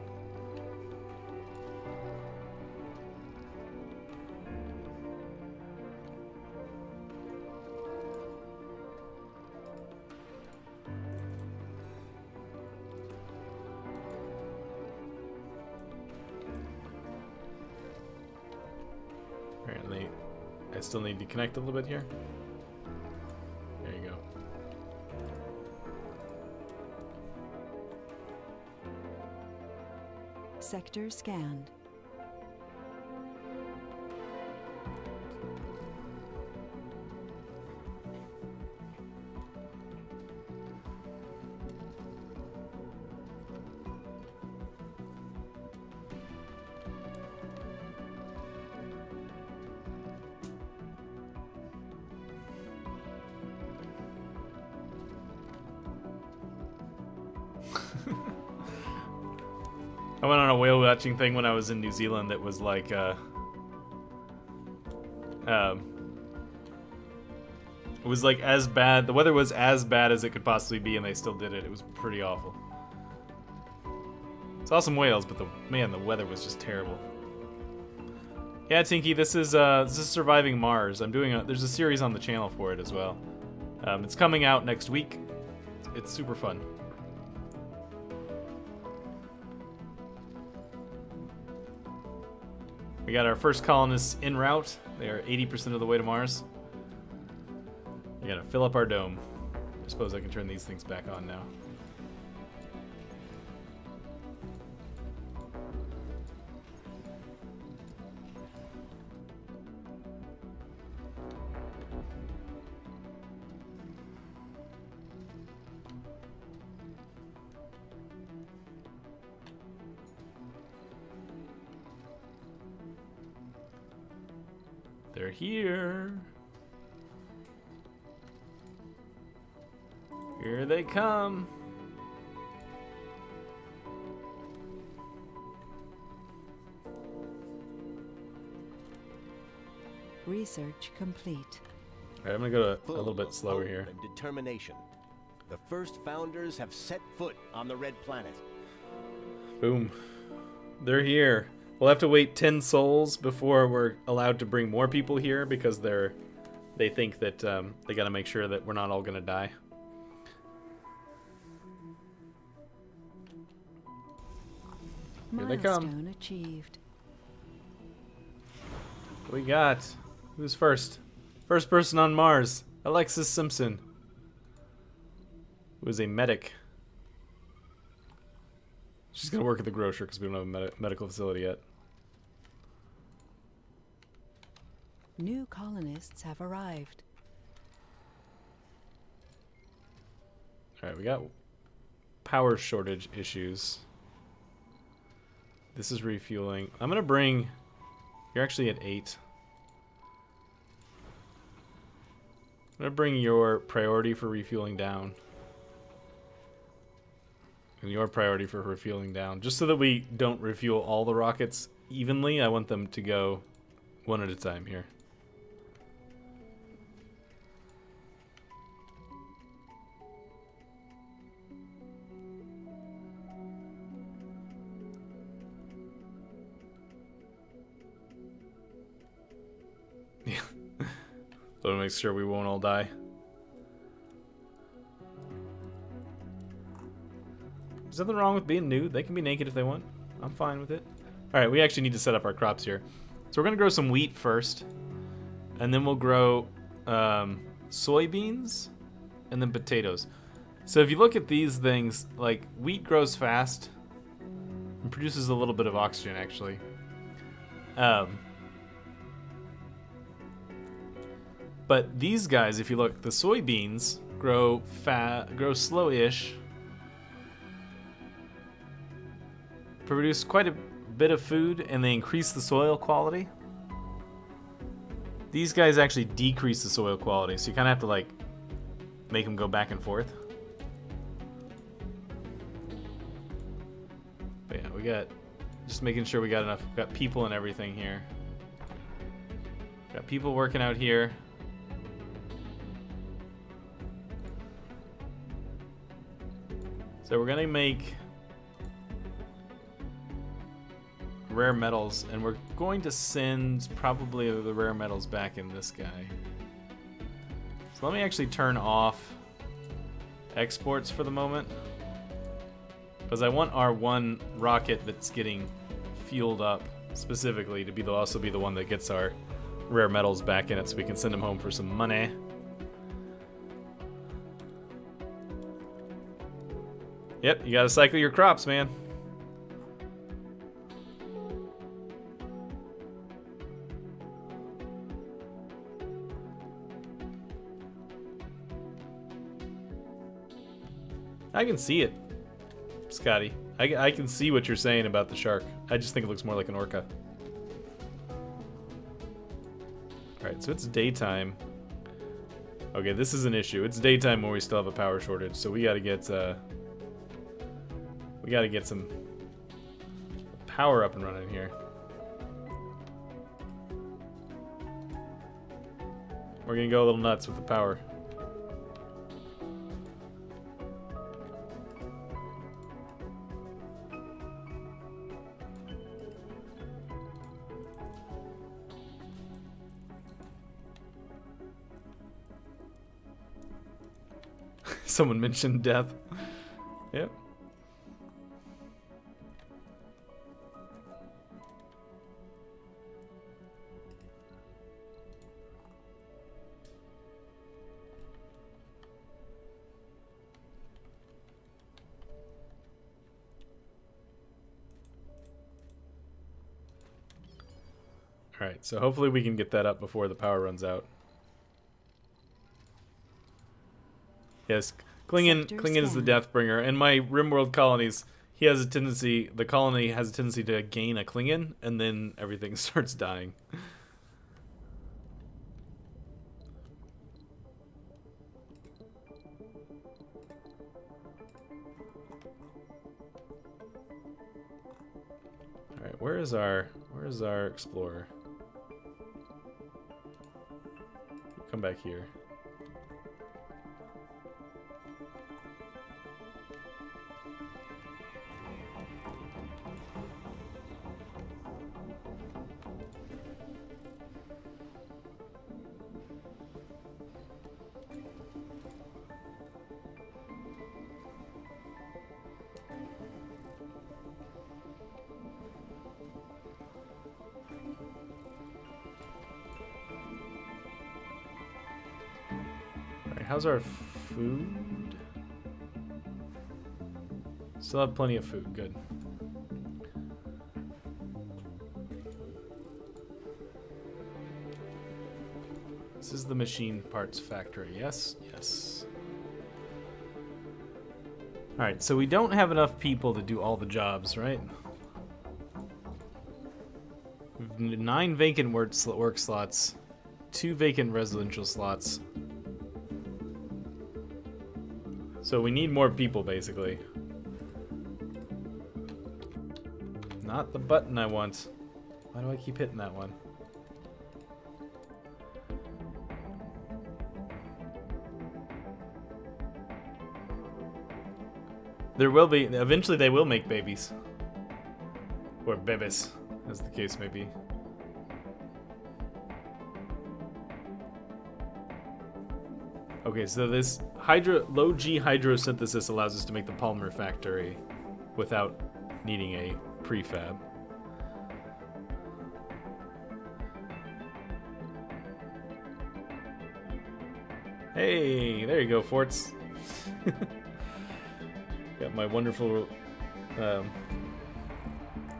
A: Apparently, I still need to connect a little bit here. There you go.
C: Sector scanned.
A: I went on a whale watching thing when I was in New Zealand that was like, it was like as bad, the weather was as bad as it could possibly be, and they still did it. It was pretty awful. Saw some whales, but the weather was just terrible. Yeah, Tinky, this is Surviving Mars. I'm doing there's a series on the channel for it as well. It's coming out next week. It's super fun. We got our first colonists en route. They are 80% of the way to Mars. We gotta fill up our dome. I suppose I can turn these things back on now. They're here. Here they come.
C: Research complete.
A: All right, I'm gonna go a little bit slower here.
B: And determination. The first founders have set foot on the Red Planet.
A: Boom. They're here. We'll have to wait 10 souls before we're allowed to bring more people here because they think that they gotta make sure that we're not all gonna die. Here they come.
C: Milestone achieved.
A: What we got? Who's first? First person on Mars, Alexis Simpson, who is a medic. She's gonna work at the grocer because we don't have a medical facility yet.
C: New colonists have arrived.
A: Alright, we got power shortage issues. This is refueling. I'm gonna bring... You're actually at 8. I'm gonna bring your priority for refueling down. And your priority for refueling down. Just so that we don't refuel all the rockets evenly, I want them to go one at a time here. Yeah. So to make sure we won't all die. There's nothing wrong with being nude. They can be naked if they want. I'm fine with it. Alright, we actually need to set up our crops here. So we're going to grow some wheat first. And then we'll grow soybeans. And then potatoes. So if you look at these things, like wheat grows fast. And produces a little bit of oxygen actually. But these guys, if you look, the soybeans grow slow-ish. Produce quite a bit of food, and they increase the soil quality. These guys actually decrease the soil quality, so you kind of have to like make them go back and forth. But yeah, we got just making sure we got enough, got people and everything here. Got people working out here. So we're gonna make rare metals, and we're going to send probably the rare metals back in this guy. So let me actually turn off exports for the moment, because I want our one rocket that's getting fueled up specifically to be also be the one that gets our rare metals back in it, so we can send them home for some money. Yep, you gotta cycle your crops, man. I can see it, Scotty. I can see what you're saying about the shark. I just think it looks more like an orca. Alright, so it's daytime. Okay, this is an issue. It's daytime where we still have a power shortage, so we gotta get some power up and running here. We're gonna go a little nuts with the power. Someone mentioned death. Yep. Alright, so hopefully we can get that up before the power runs out. Yes, Klingon is the Deathbringer, and my RimWorld colonies, he has a tendency, the colony has a tendency to gain a Klingon, and then everything starts dying. Alright, where is our explorer? Come back here. How's our food? Still have plenty of food, good. This is the machine parts factory, yes? Yes. Alright, so we don't have enough people to do all the jobs, right? We've 9 vacant work slots, 2 vacant residential slots. So we need more people, basically. Not the button I want. Why do I keep hitting that one? There will be, eventually they will make babies. Or bebes, as the case may be. Okay, so this low G hydrosynthesis allows us to make the polymer factory without needing a prefab. Hey, there you go, Forts. Got my wonderful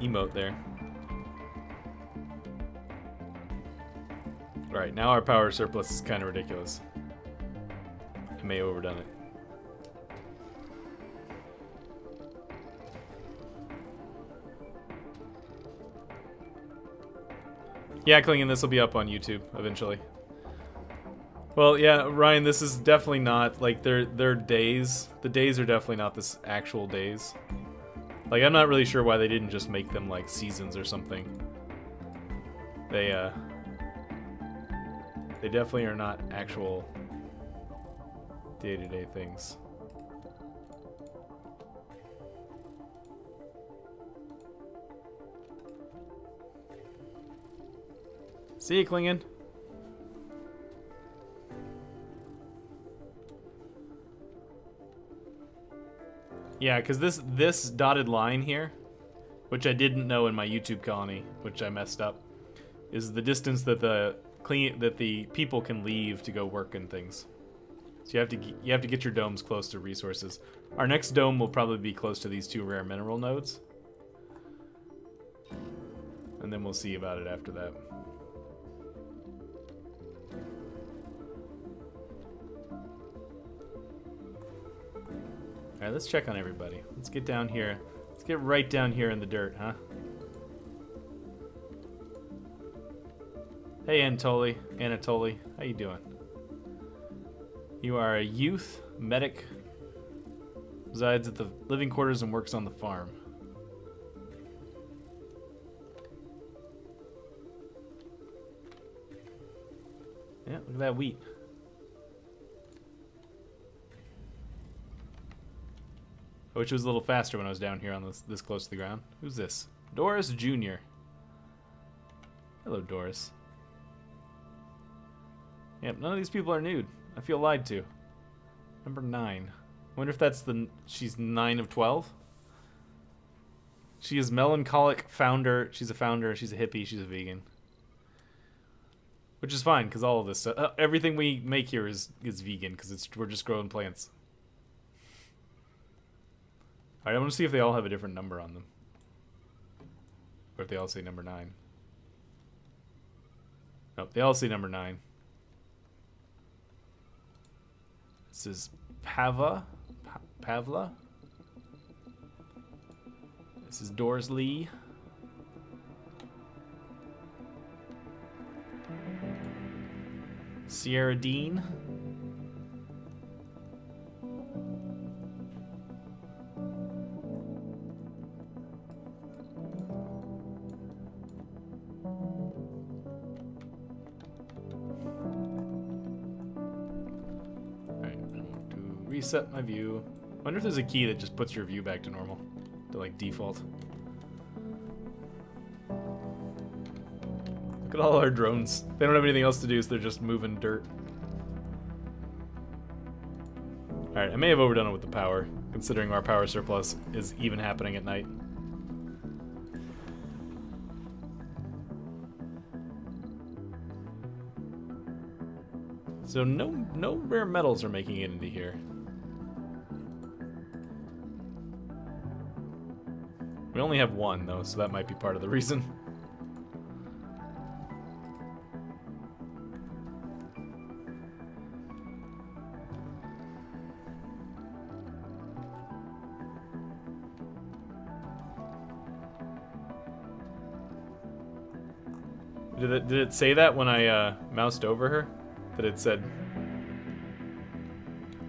A: emote there. Alright, now our power surplus is kind of ridiculous. I may have overdone it. Yeah, Klingon, this will be up on YouTube eventually. Well, yeah, Ryan, this is definitely not, like, their days. The days are definitely not this actual days. Like, I'm not really sure why they didn't just make them, like, seasons or something. They definitely are not actual day-to-day things. See you, Klingon. Yeah, because this dotted line here, which I didn't know in my YouTube colony, which I messed up, is the distance that the people can leave to go work and things. So you have to get your domes close to resources. Our next dome will probably be close to these 2 rare mineral nodes. And then we'll see about it after that. Alright, let's check on everybody. Let's get down here. Let's get right down here in the dirt, huh? Hey, Anatoly. How you doing? You are a youth medic. Resides at the living quarters and works on the farm. Yeah, look at that wheat. I wish it was a little faster when I was down here on this close to the ground. Who's this? Doris Jr. Hello, Doris. Yep, none of these people are nude. I feel lied to. Number 9. I wonder if that's she's 9 of 12? She is melancholic founder. She's a founder. She's a hippie. She's a vegan. Which is fine, because all of this, everything we make here is vegan, because we're just growing plants. Alright, I want to see if they all have a different number on them. Or if they all say number 9. Nope, they all say number 9. This is Pavla. This is Dorsley. Sierra Dean. Reset my view. I wonder if there's a key that just puts your view back to normal, to like default. Look at all our drones. They don't have anything else to do, so they're just moving dirt. Alright, I may have overdone it with the power, considering our power surplus is even happening at night. So no rare metals are making it into here. We only have 1 though, so that might be part of the reason. Did it say that when I moused over her? That it said...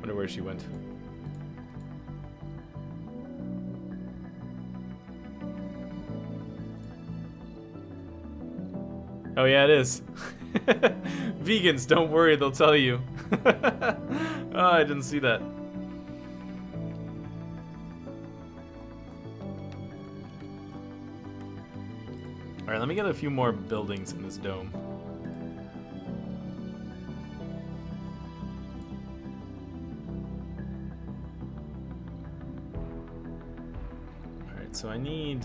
A: Wonder where she went. Oh yeah, it is. Vegans, don't worry, they'll tell you. Oh, I didn't see that. Alright, let me get a few more buildings in this dome. Alright, so I need...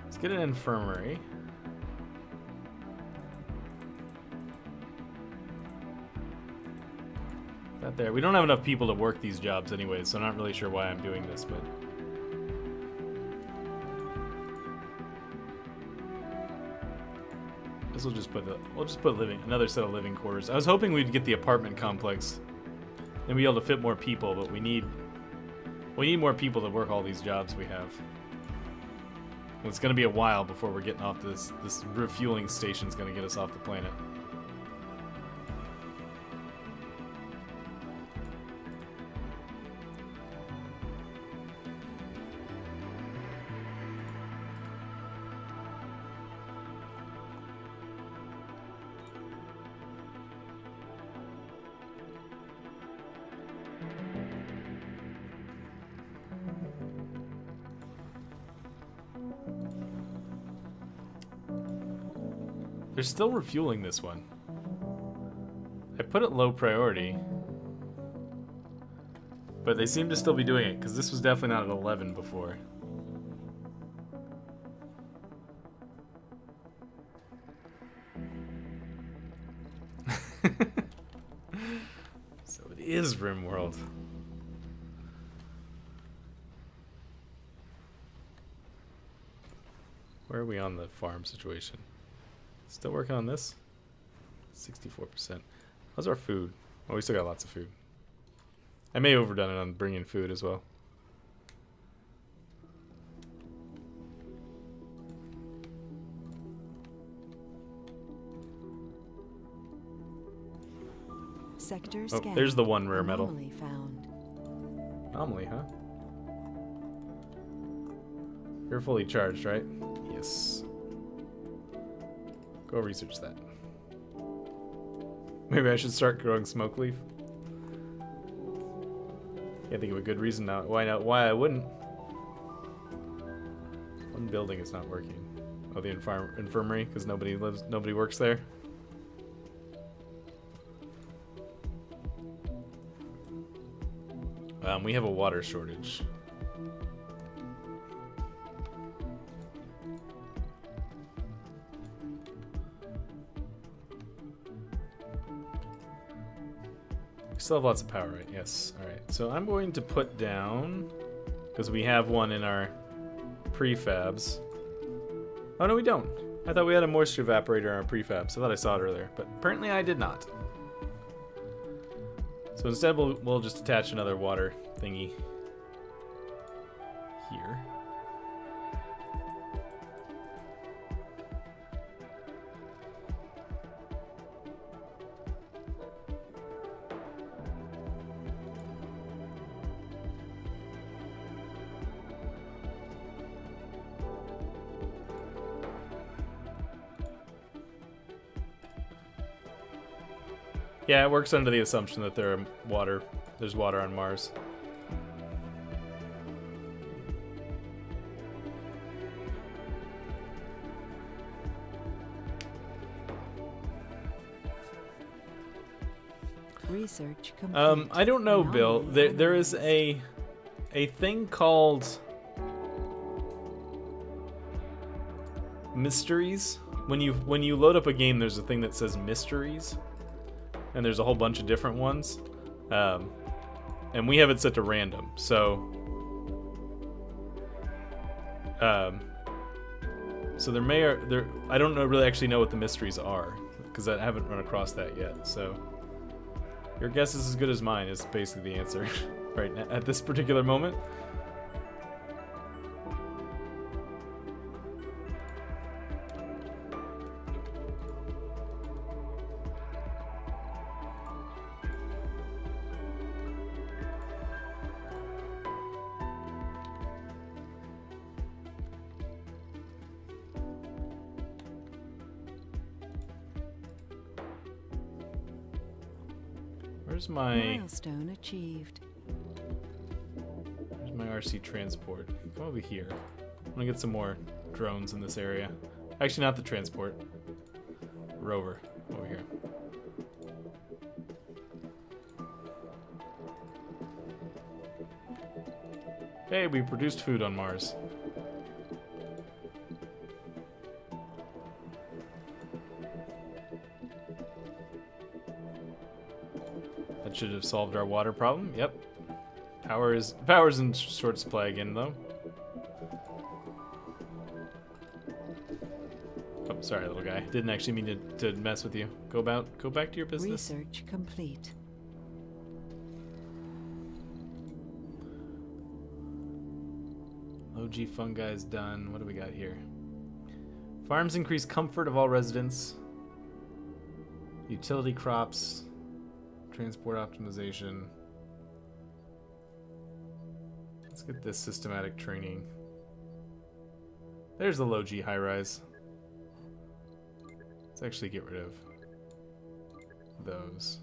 A: Let's get an infirmary. That there. We don't have enough people to work these jobs anyways, so I'm not really sure why I'm doing this, but... This will just put we'll just put another set of living quarters. I was hoping we'd get the apartment complex and be able to fit more people, but we need more people to work all these jobs we have. Well, it's gonna be a while before we're getting off this refueling station's gonna get us off the planet. They're still refueling this one. I put it low priority. But they seem to still be doing it, because this was definitely not at 11 before. So it is RimWorld. Where are we on the farm situation? Still working on this? 64%. How's our food? Oh, we still got lots of food. I may have overdone it on bringing food as well.
C: Sector
A: Oh,
C: scanned.
A: there's the one rare metal.
C: Anomaly found.
A: Anomaly, huh? You're fully charged, right? Yes. Go research that. Maybe I should start growing smoke leaf. Can't think of a good reason now. Why not? Why I wouldn't? One building is not working. Oh, the infirmary, because nobody works there. We have a water shortage. We still have lots of power, right? Yes. Alright, so I'm going to put down, because we have one in our prefabs. Oh, no, we don't. I thought we had a moisture evaporator in our prefabs. I thought I saw it earlier, but apparently I did not. So instead, we'll just attach another water thingy here. Yeah, it works under the assumption that there's water on Mars.
C: Research complete.
A: I don't know, Bill. There is a thing called mysteries. When you load up a game, there's a thing that says mysteries. And there's a whole bunch of different ones, and we have it set to random. So, so I don't really actually know what the mysteries are because I haven't run across that yet. So, your guess is as good as mine. Is basically the answer right now, at this particular moment. Where's my
C: milestone achieved?
A: Where's my RC transport? Come over here. I'm gonna get some more drones in this area. Actually, not the transport. Rover over here. Hey, we produced food on Mars. That should have solved our water problem. Yep. Power's in short supply again, though. Oh, sorry, little guy. Didn't actually mean to mess with you. Go back to your business.
C: Research complete.
A: Low G fungi is done. What do we got here? Farms increase comfort of all residents. Utility crops. Transport optimization. Let's get this systematic training. There's the low G high rise. Let's actually get rid of those.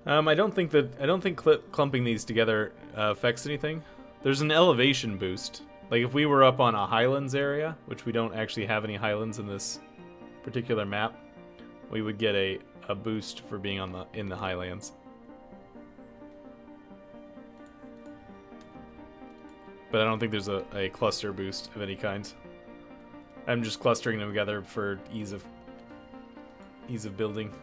A: I don't think clumping these together affects anything. There's an elevation boost. Like if we were up on a highlands area, which we don't actually have any highlands in this particular map, we would get a boost for being on the in the highlands. But I don't think there's a cluster boost of any kind. I'm just clustering them together for ease of building.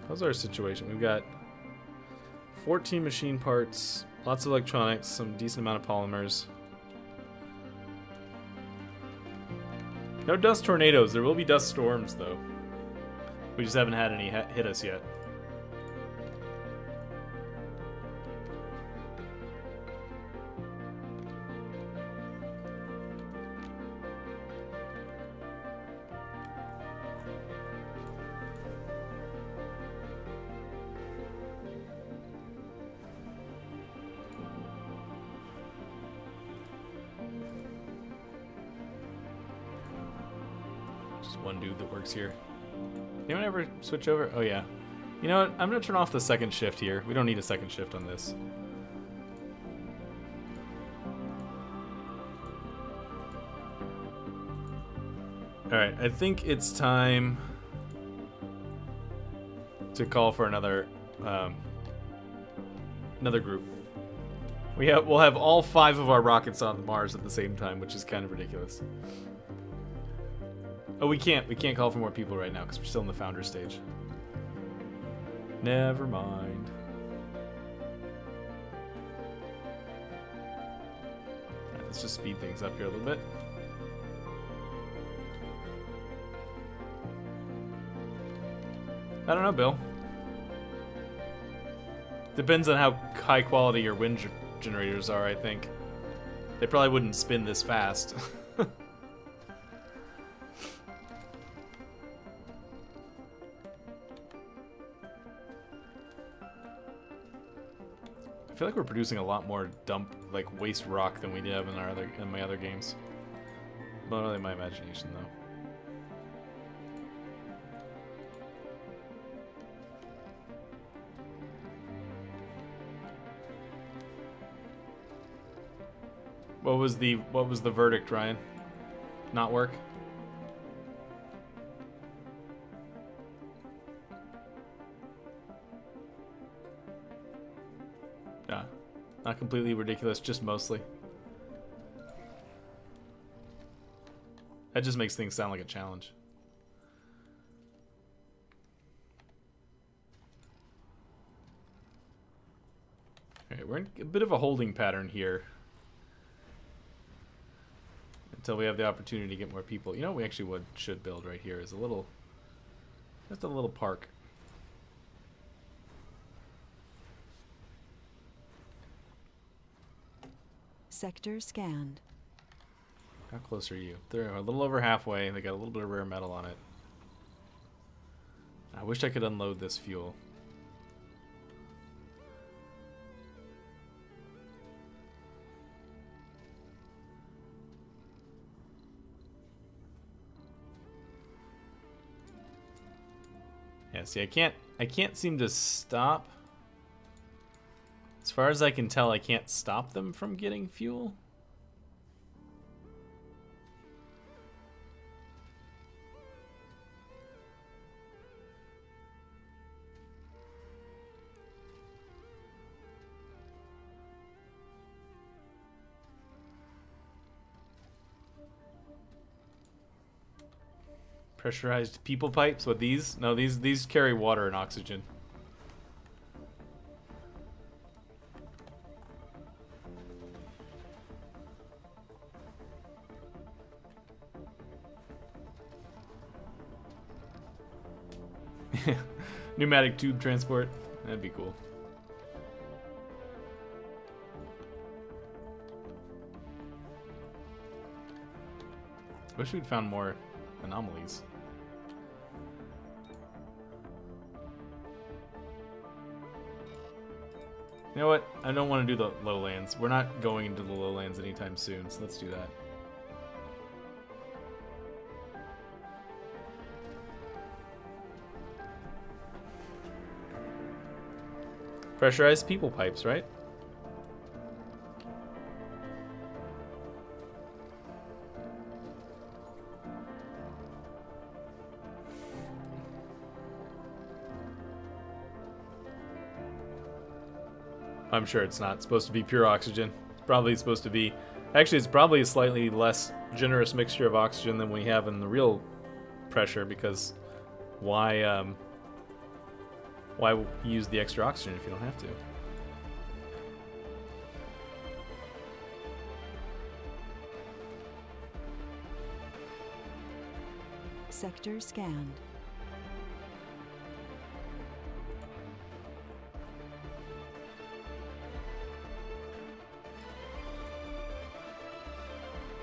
A: How's our situation? We've got 14 machine parts, lots of electronics, some decent amount of polymers. No dust tornadoes. There will be dust storms, though. We just haven't had any hit us yet. Just one dude that works here. Anyone ever switch over? Oh yeah. You know what? I'm gonna turn off the second shift here. We don't need a second shift on this. Alright, I think it's time to call for another group. We'll have all 5 of our rockets on Mars at the same time, which is kind of ridiculous. Oh, we can't call for more people right now because we're still in the founder stage. Never mind. Alright, let's just speed things up here a little bit. I don't know, Bill. Depends on how high quality your wind generators are, I think. They probably wouldn't spin this fast. I feel like we're producing a lot more like waste rock than we did in my other games. Not really my imagination though. What was the verdict, Ryan? Not work? Yeah. Not completely ridiculous, just mostly. That just makes things sound like a challenge. Alright, we're in a bit of a holding pattern here. Until we have the opportunity to get more people. You know what we actually should build right here is just a little park.
C: Sector scanned.
A: How close are you? They're a little over halfway. They got a little bit of rare metal on it. I wish I could unload this fuel. Yeah, see, I can't seem to stop. As far as I can tell, I can't stop them from getting fuel. Pressurized people pipes? What, these? No, these carry water and oxygen. Pneumatic tube transport. That'd be cool. Wish we'd found more anomalies. You know what? I don't want to do the lowlands. We're not going into the lowlands anytime soon, so let's do that. Pressurized people pipes, right? I'm sure it's not supposed to be pure oxygen. It's probably supposed to be... Actually, it's probably a slightly less generous mixture of oxygen than we have in the real pressure, because why use the extra oxygen if you don't have to?
C: Sector scanned.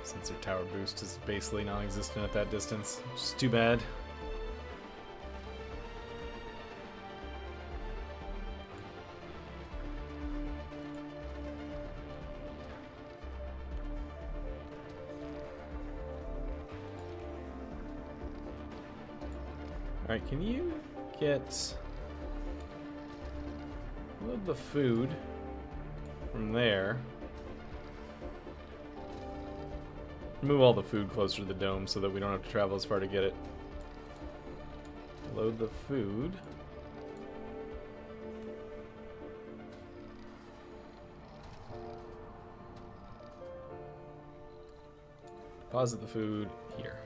A: Sensor tower boost is basically non-existent at that distance, which is too bad. Alright, can you get... load the food from there. Move all the food closer to the dome so that we don't have to travel as far to get it. Load the food. Deposit the food here.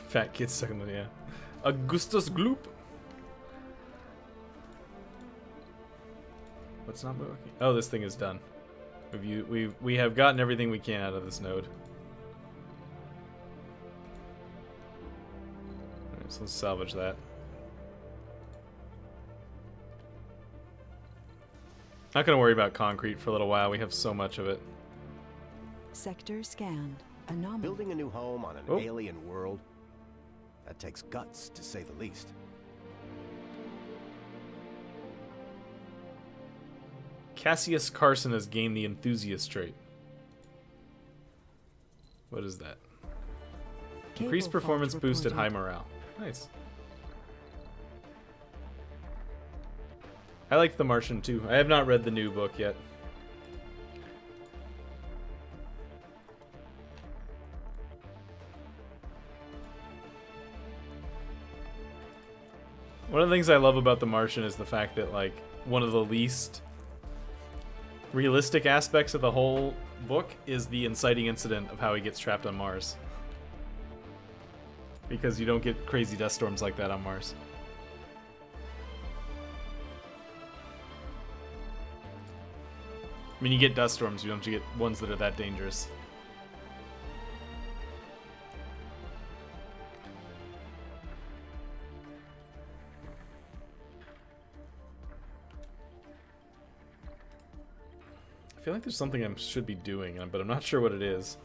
A: Fat kid stuck in the, yeah. Augustus Gloop. What's not working? Oh, this thing is done. We have gotten everything we can out of this node. Alright, so let's salvage that. Not gonna worry about concrete for a little while. We have so much of it.
C: Sector scanned. Anomaly.
B: Building a new home on an alien world, that takes guts, to say the least.
A: Cassius Carson has gained the enthusiast trait. What is that? Increased performance boost at high morale. Nice. I liked The Martian too. I have not read the new book yet. One of the things I love about The Martian is the fact that, like, one of the least realistic aspects of the whole book is the inciting incident of how he gets trapped on Mars. Because you don't get crazy dust storms like that on Mars. I mean, you get dust storms, you don't get ones that are that dangerous. I feel like there's something I should be doing, but I'm not sure what it is.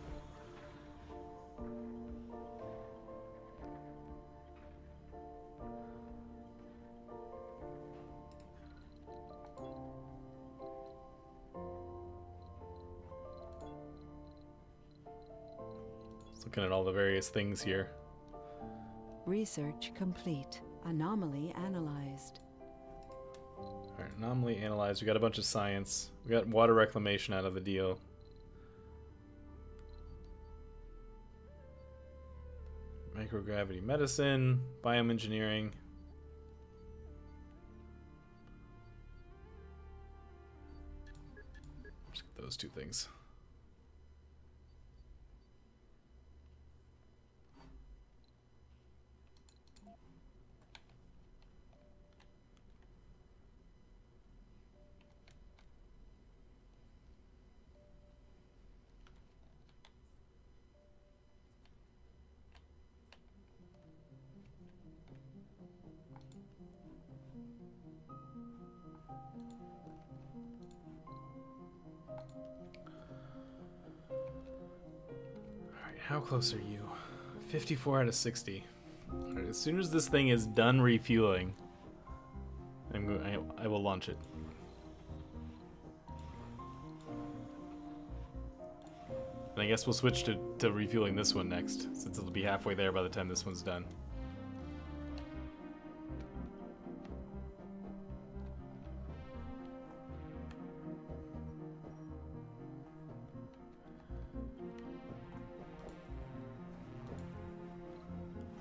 A: Just looking at all the various things here.
C: Research complete. Anomaly analyzed.
A: Alright, anomaly analyzed. We got a bunch of science. We got water reclamation out of the deal. Microgravity medicine, bioengineering. Just get those two things. How close are you? 54 out of 60. Alright, as soon as this thing is done refueling, I will launch it. And I guess we'll switch to refueling this one next, since it'll be halfway there by the time this one's done.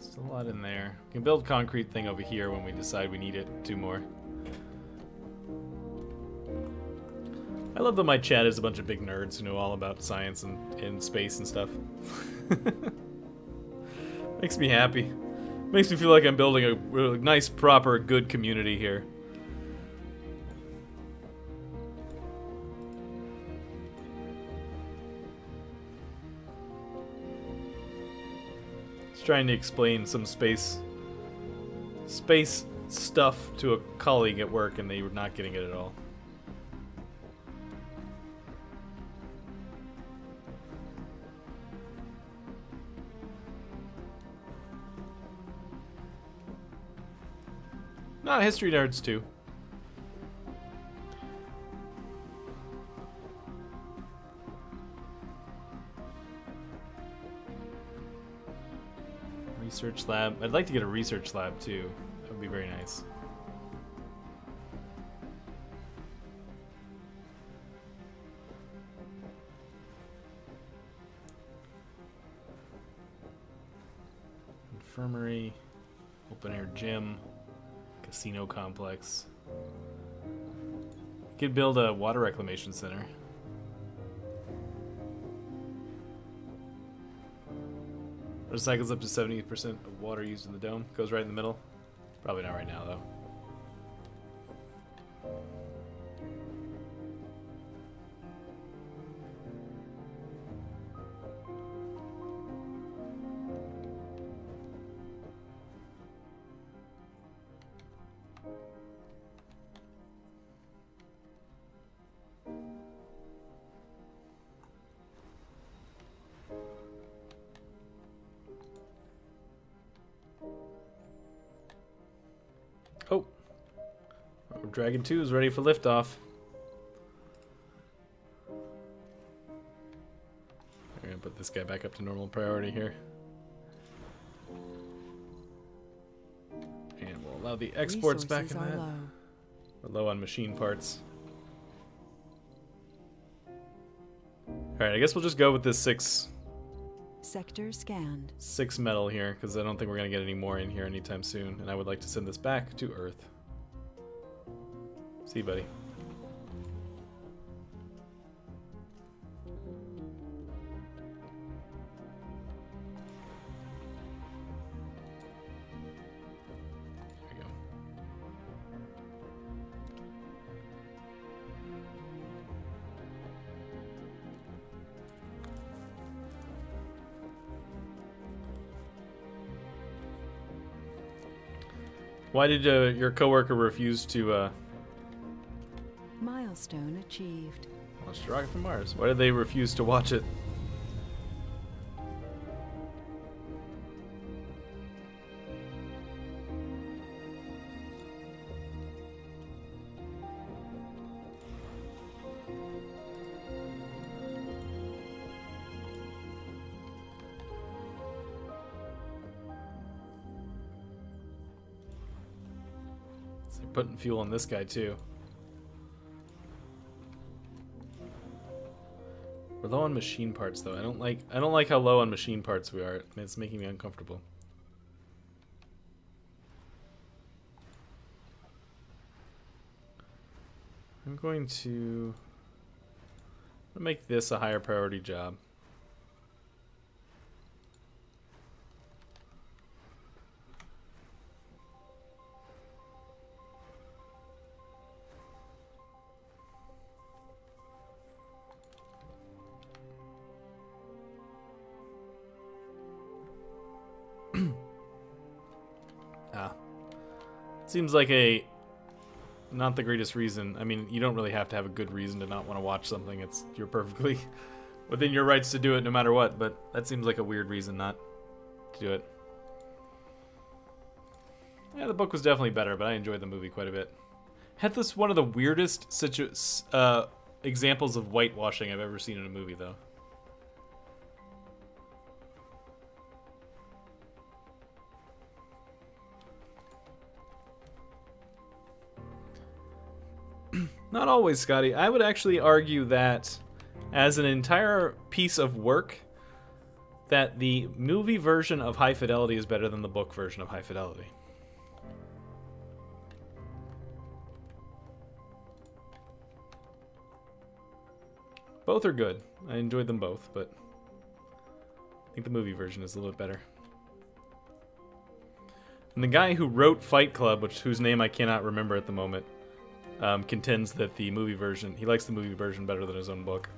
A: Still a lot in there. We can build concrete thing over here when we decide we need it. 2 more. I love that my chat is a bunch of big nerds who know all about science and space and stuff. Makes me happy. Makes me feel like I'm building a really nice, proper, good community here. Just trying to explain some space stuff to a colleague at work, and they were not getting it at all. Not history nerds too. Research lab. I'd like to get a research lab too. That would be very nice. Infirmary, open air gym. Casino complex. Could build a water reclamation center. Recycles up to 70% of water used in the dome. Goes right in the middle. Probably not right now though. Oh, Dragon 2 is ready for liftoff. I'm gonna put this guy back up to normal priority here. And we'll allow the exports back in that. We're low on machine parts. Alright, I guess we'll just go with this 6
C: Sector scanned.
A: 6 metal here, because I don't think we're going to get any more in here anytime soon. And I would like to send this back to Earth. See you, buddy. There we go. Why did your coworker refuse to
C: Milestone achieved.
A: launch a rocket from Mars? Why did they refuse to watch it? So they're putting fuel on this guy too. We're low on machine parts though. I don't like how low on machine parts we are. It's making me uncomfortable. I'm going to make this a higher priority job. Seems like not the greatest reason. I mean, you don't really have to have a good reason to not want to watch something. You're perfectly within your rights to do it no matter what, but that seems like a weird reason not to do it. Yeah, the book was definitely better, but I enjoyed the movie quite a bit. Had this one of the weirdest examples of whitewashing I've ever seen in a movie, though. Not always, Scotty. I would actually argue that as an entire piece of work, that the movie version of High Fidelity is better than the book version of High Fidelity. Both are good. I enjoyed them both, but I think the movie version is a little bit better. And the guy who wrote Fight Club, whose name I cannot remember at the moment, contends that the movie version, he likes the movie version better than his own book.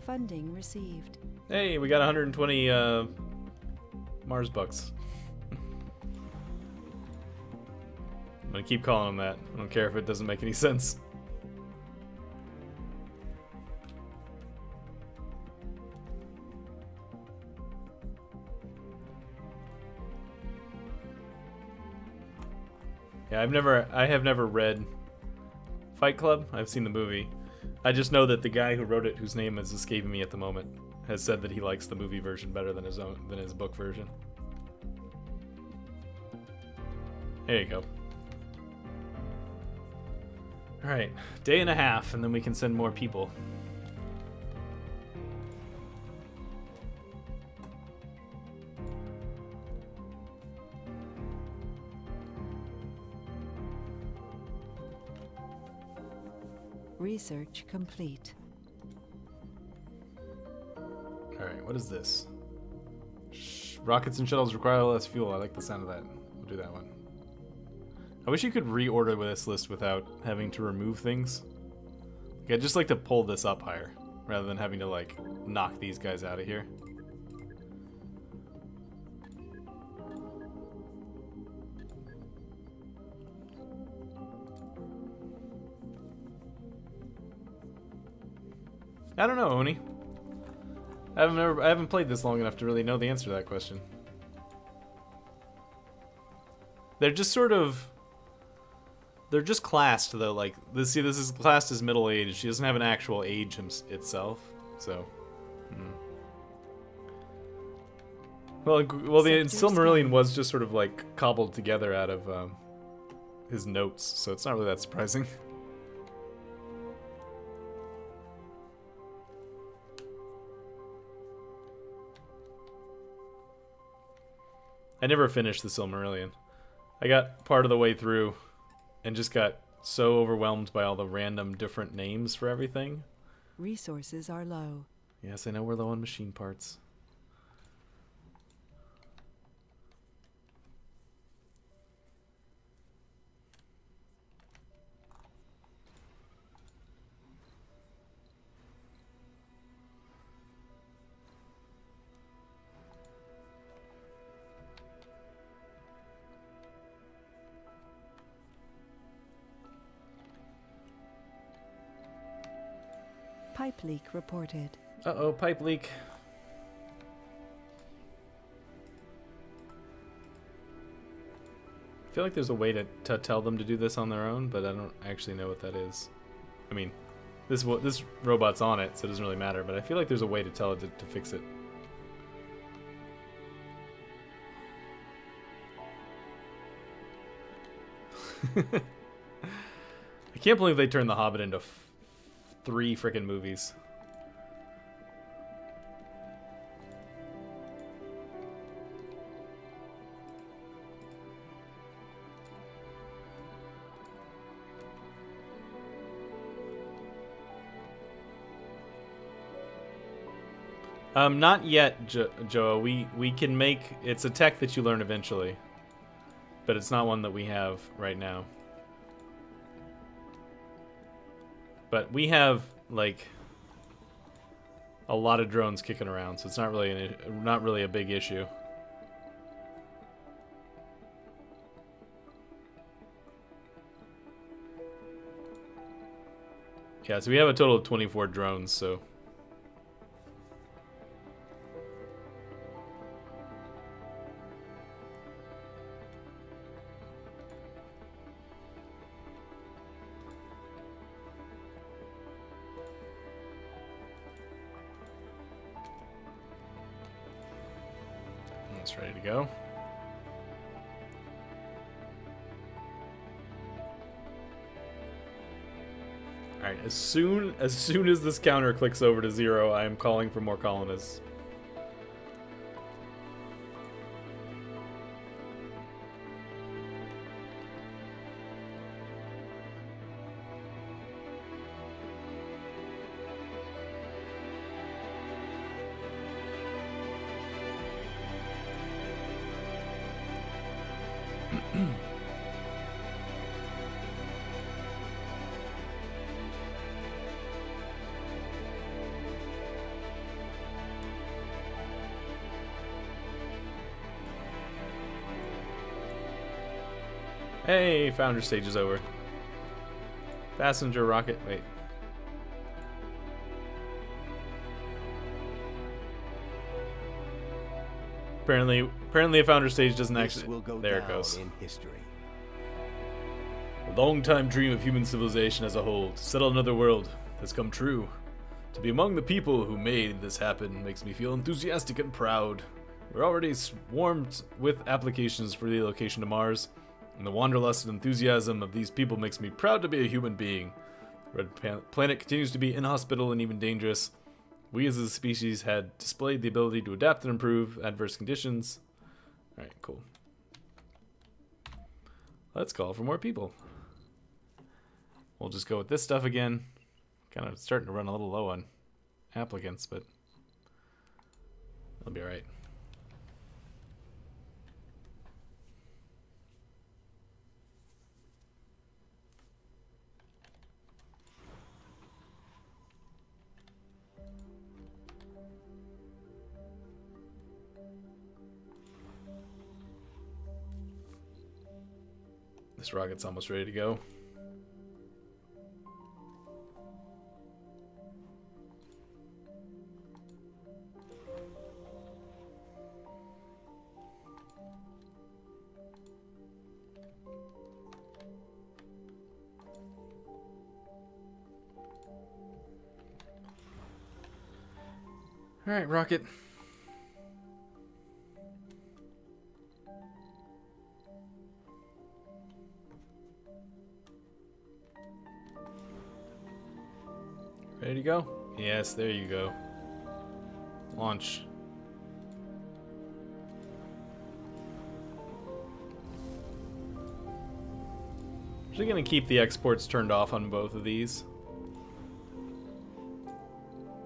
C: Funding received.
A: Hey, we got 120 Mars bucks. I'm gonna keep calling them that. I don't care if it doesn't make any sense. Yeah, I have never read Fight Club. I've seen the movie. I just know that the guy who wrote it, whose name is escaping me at the moment, has said that he likes the movie version better than his book version. There you go. All right, day and a half, and then we can send more people.
C: Research complete.
A: Alright, what is this? Rockets and shuttles require less fuel. I like the sound of that. We'll do that one. I wish you could reorder with this list without having to remove things. Like, I'd just like to pull this up higher, rather than having to, like, knock these guys out of here. I don't know, Oni. I haven't played this long enough to really know the answer to that question. They're just sort of... They're just classed, though. Like, this is classed as middle age. She doesn't have an actual age itself, so... Well, the Silmarillion was just sort of, like, cobbled together out of his notes, so it's not really that surprising. I never finished the Silmarillion. I got part of the way through and just got so overwhelmed by all the random different names for everything.
C: Resources are low.
A: Yes, I know we're low on machine parts.
C: Pipe leak reported.
A: Uh-oh, pipe leak. I feel like there's a way to tell them to do this on their own, but I don't actually know what that is. I mean, this robot's on it, so it doesn't really matter, but I feel like there's a way to tell it to fix it. I can't believe they turned The Hobbit into 3 frickin' movies. Not yet, Joe. We can make... It's a tech that you learn eventually. But it's not one that we have right now. But we have, like, a lot of drones kicking around, so it's not really a big issue. Yeah, so we have a total of 24 drones, so... It's ready to go. Alright, as soon as this counter clicks over to 0, I am calling for more colonists. Hey, founder stage is over. Passenger rocket, wait. Apparently a founder stage doesn't actually, there it goes.
B: In history.
A: A long-time dream of human civilization as a whole, to settle another world, has come true. To be among the people who made this happen makes me feel enthusiastic and proud. We're already swarmed with applications for relocation to Mars, and the wanderlust and enthusiasm of these people makes me proud to be a human being. The Red Planet continues to be inhospitable and even dangerous. We as a species had displayed the ability to adapt and improve adverse conditions. Alright, cool. Let's call for more people. We'll just go with this stuff again. Kind of starting to run a little low on applicants, but it'll be alright. This rocket's almost ready to go. All right, rocket. Ready to go? Yes, there you go. Launch. I'm actually gonna keep the exports turned off on both of these.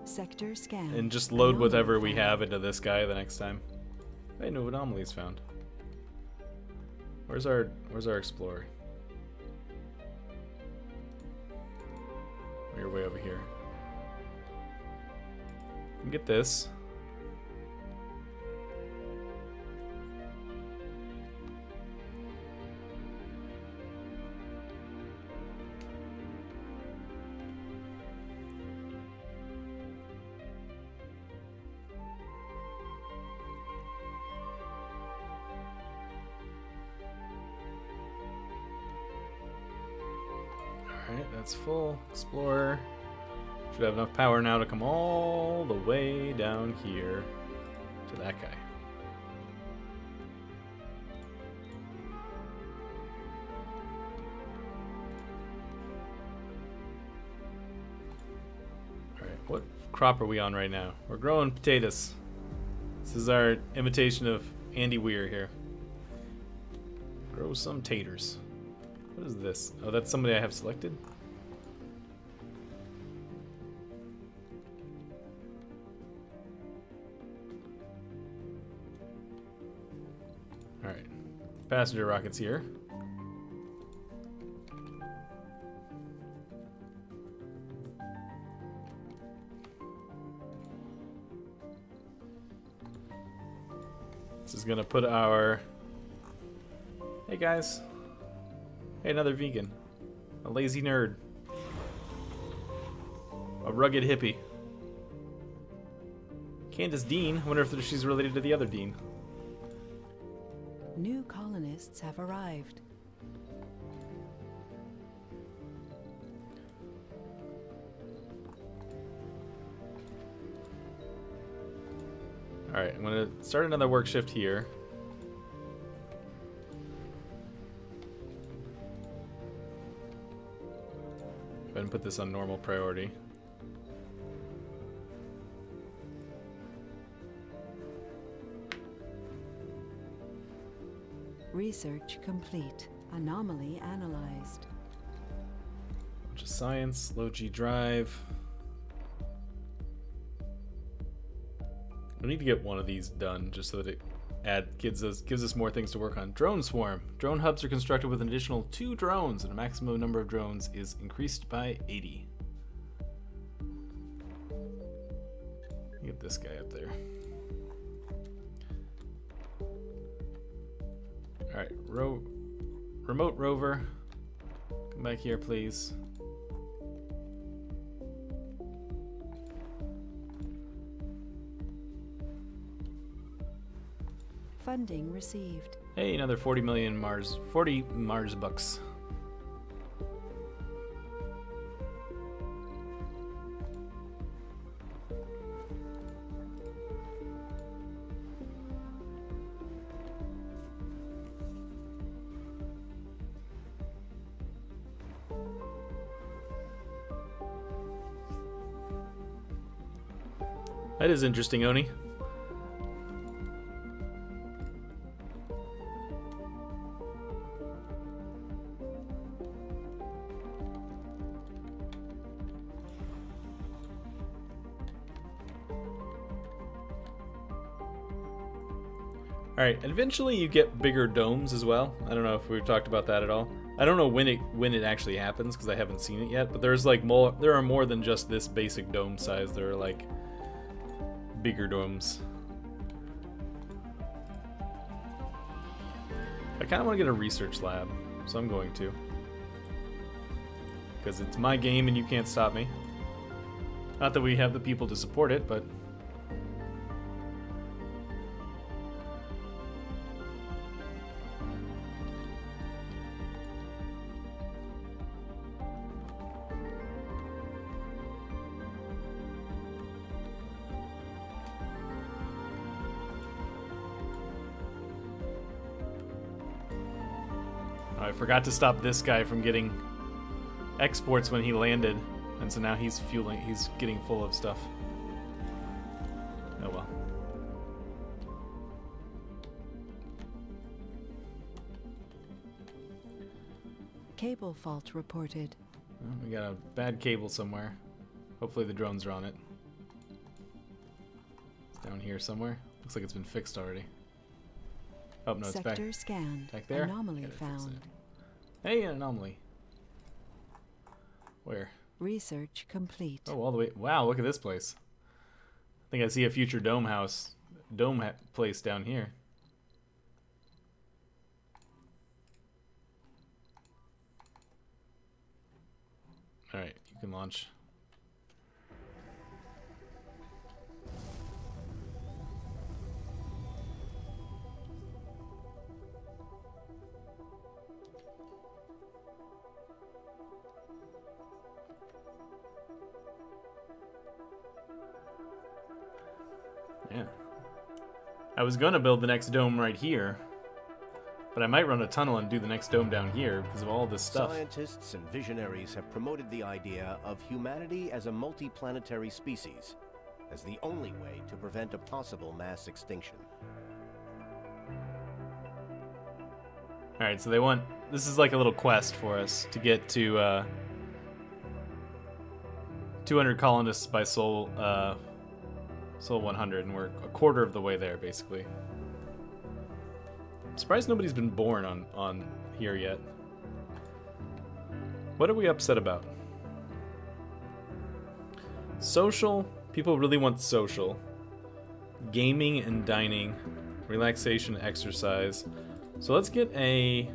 C: Sector scan.
A: And just load whatever we have into this guy the next time. Hey, no anomalies found. Where's our explorer? You're way over here. Get this. Alright, that's full. Explorer. Should have enough power now to come all the way down here to that guy. Alright, what crop are we on right now? We're growing potatoes. This is our imitation of Andy Weir here. Grow some taters. What is this? Oh, that's somebody I have selected? Alright. Passenger rockets here. This is gonna put our... Hey guys. Hey, another vegan. A lazy nerd. A rugged hippie. Candace Dean. I wonder if she's related to the other Dean.
C: New colonists have arrived.
A: Alright, I'm going to start another work shift here. Go ahead and put this on normal priority.
C: Research complete. Anomaly analyzed.
A: Bunch of science, low G drive. We need to get one of these done just so that it gives us more things to work on. Drone swarm. Drone hubs are constructed with an additional 2 drones, and a maximum number of drones is increased by 80. Get this guy up there. Alright, remote rover. Come back here, please.
C: Funding received.
A: Hey, another 40 Mars bucks. That is interesting, Oni. Alright, and eventually you get bigger domes as well. I don't know if we've talked about that at all. I don't know when it actually happens because I haven't seen it yet, but there's like there are more than just this basic dome size. There are like bigger domes. I kind of want to get a research lab, so I'm going to. Because it's my game and you can't stop me. Not that we have the people to support it, but... I forgot to stop this guy from getting exports when he landed, and so now he's getting full of stuff. Oh well.
C: Cable fault reported.
A: Well, we got a bad cable somewhere. Hopefully the drones are on it. It's down here somewhere. Looks like it's been fixed already. Oh no, it's back.
C: Sector scanned.
A: Back there.
C: Anomaly
A: Gotta fix
C: found.
A: it. Hey, an anomaly. Where?
C: Research complete.
A: Oh, all the way. Wow, look at this place. I think I see a future place down here. All right, you can launch. Yeah. I was gonna build the next dome right here, but I might run a tunnel and do the next dome down here because of all this stuff.
B: Scientists and visionaries have promoted the idea of humanity as a multi-planetary species as the only way to prevent a possible mass extinction.
A: Alright, so they want... This is like a little quest for us to get to 200 colonists by Sol 100, and we're a quarter of the way there, basically. I'm surprised nobody's been born on here yet. What are we upset about? Social. People really want social. Gaming and dining. Relaxation, exercise. So let's get a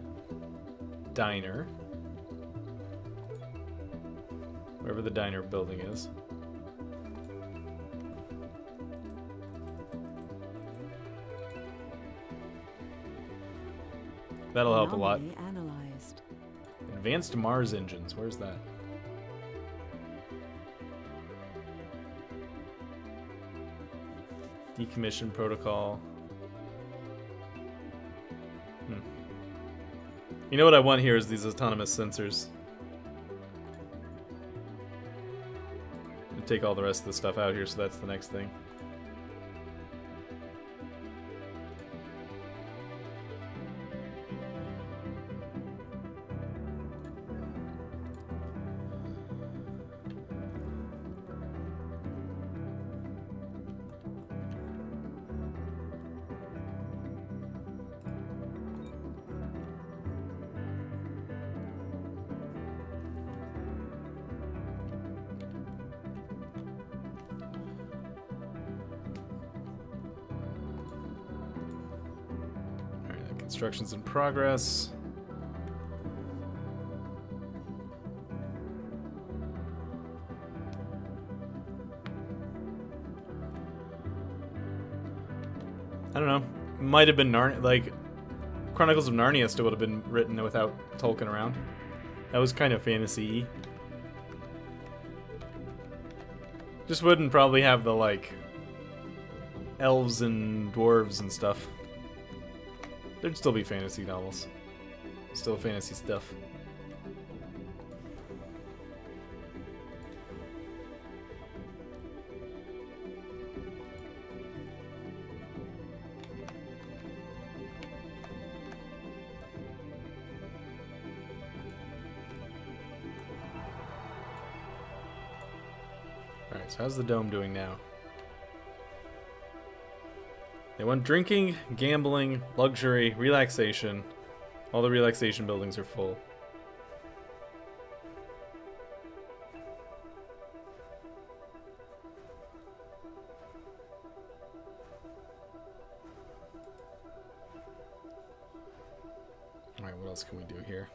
A: diner. Wherever the diner building is. That'll help a lot.
C: Analyzed.
A: Advanced Mars engines. Where's that? Decommission protocol. You know what I want here is these autonomous sensors. Take all the rest of the stuff out here, so that's the next thing. Construction's in progress. I don't know. Might have been like Chronicles of Narnia still would have been written without Tolkien around. That was kind of fantasy-y. Just wouldn't probably have the like elves and dwarves and stuff. There'd still be fantasy novels. Still fantasy stuff. Alright, so how's the dome doing now? They want drinking, gambling, luxury, relaxation. All the relaxation buildings are full. Alright, what else can we do here?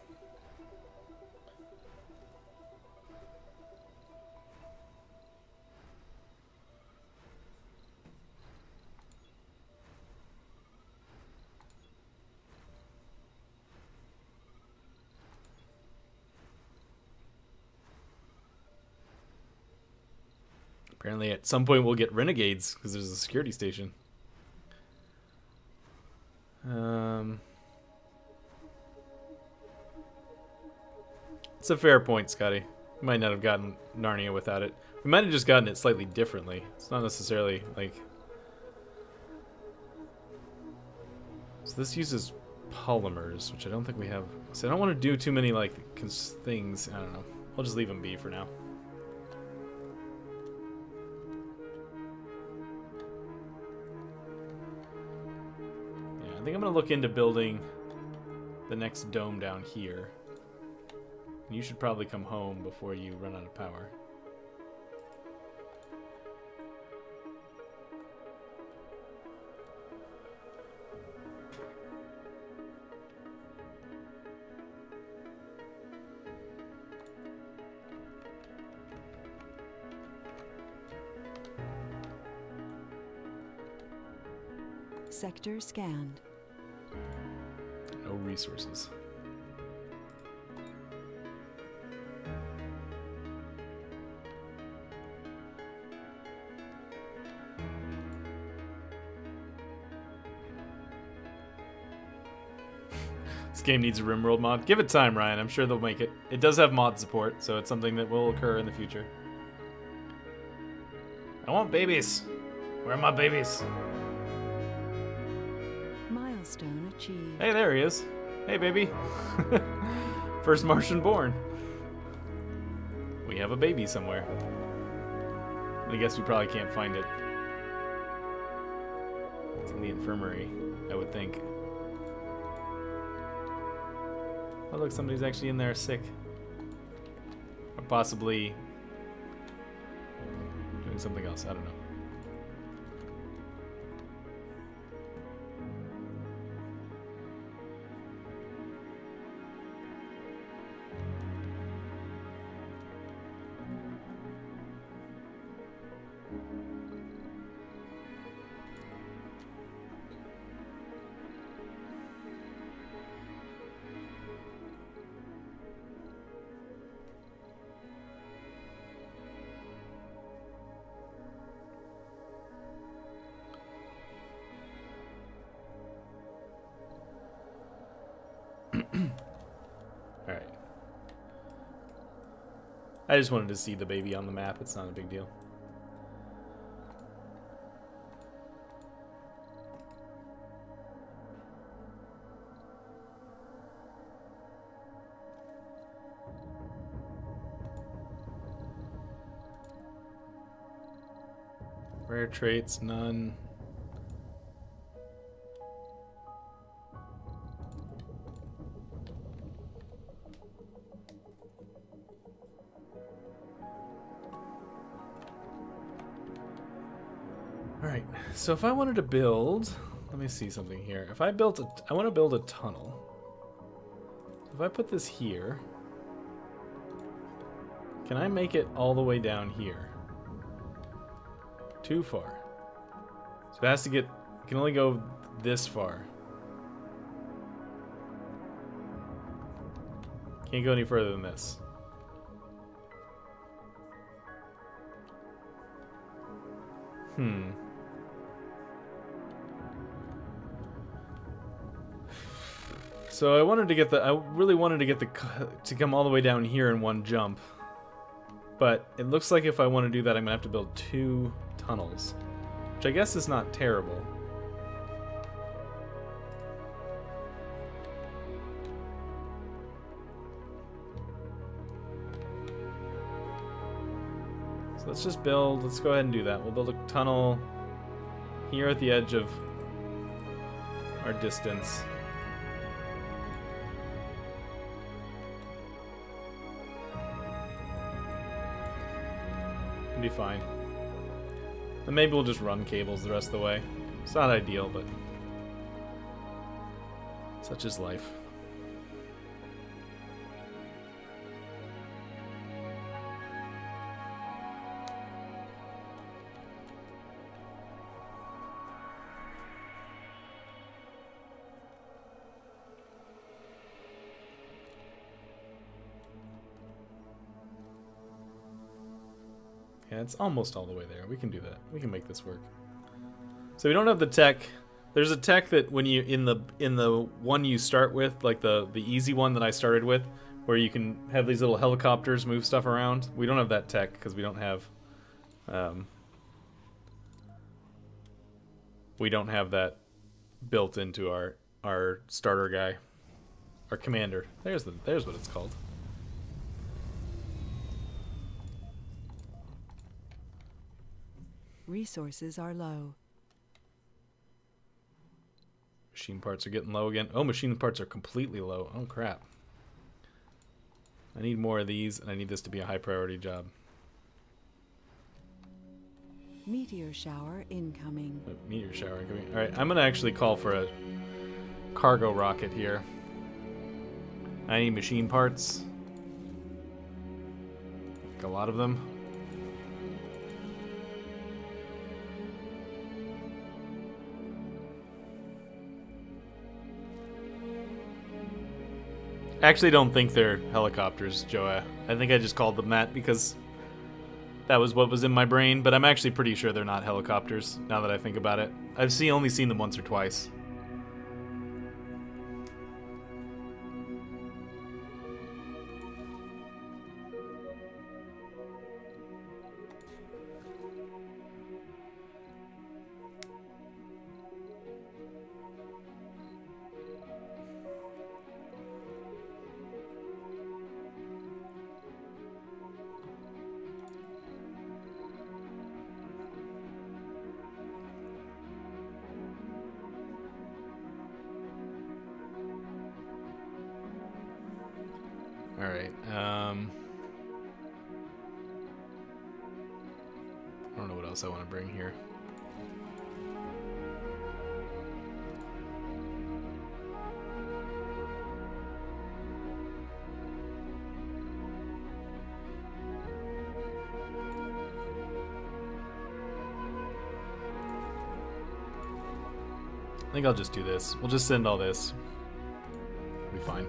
A: Apparently at some point we'll get renegades because there's a security station. It's a fair point, Scotty. We might not have gotten Narnia without it. We might have just gotten it slightly differently. It's not necessarily like... So this uses polymers, which I don't think we have. So I don't want to do too many like things. I don't know. I'll just leave them be for now. I think I'm going to look into building the next dome down here. You should probably come home before you run out of power.
C: Sector scanned.
A: No resources. This game needs a RimWorld mod. Give it time, Ryan. I'm sure they'll make it. It does have mod support, so it's something that will occur in the future. I want babies. Where are my babies?
C: Milestone achieved.
A: Hey, there he is. Hey, baby. First Martian born. We have a baby somewhere. I guess we probably can't find it. It's in the infirmary, I would think. Oh, look, somebody's actually in there sick. Or possibly doing something else. I don't know. Alright. I just wanted to see the baby on the map. It's not a big deal. Rare traits, none. Alright, so if I wanted to build, let me see something here. If I built I want to build a tunnel. If I put this here, can I make it all the way down here? Too far. So it has to get, it can only go this far. Can't go any further than this. So I wanted to get I really wanted to get to come all the way down here in one jump. But it looks like if I want to do that, I'm gonna have to build 2 tunnels, which I guess is not terrible. So let's just build, let's go ahead and do that. We'll build a tunnel here at the edge of our distance. Be fine. And maybe we'll just run cables the rest of the way. It's not ideal, but such is life. Yeah, it's almost all the way there. We can do that. We can make this work. So we don't have the tech. There's a tech that when you in the one you start with, like the easy one that I started with, where you can have these little helicopters move stuff around. We don't have that tech because we don't have that built into our starter guy, our commander. There's what it's called.
C: Resources are low.
A: Machine parts are getting low again. Oh, machine parts are completely low. Oh, crap. I need more of these, and I need this to be a high priority job.
C: Meteor shower incoming.
A: Meteor shower incoming. Alright, I'm going to actually call for a cargo rocket here. I need machine parts. Like a lot of them. I actually don't think they're helicopters, Joa. I think I just called them that because that was what was in my brain, but I'm actually pretty sure they're not helicopters, now that I think about it. I've only seen them once or twice. Alright, I don't know what else I want to bring here. I think I'll just do this. We'll just send all this. It'll be fine.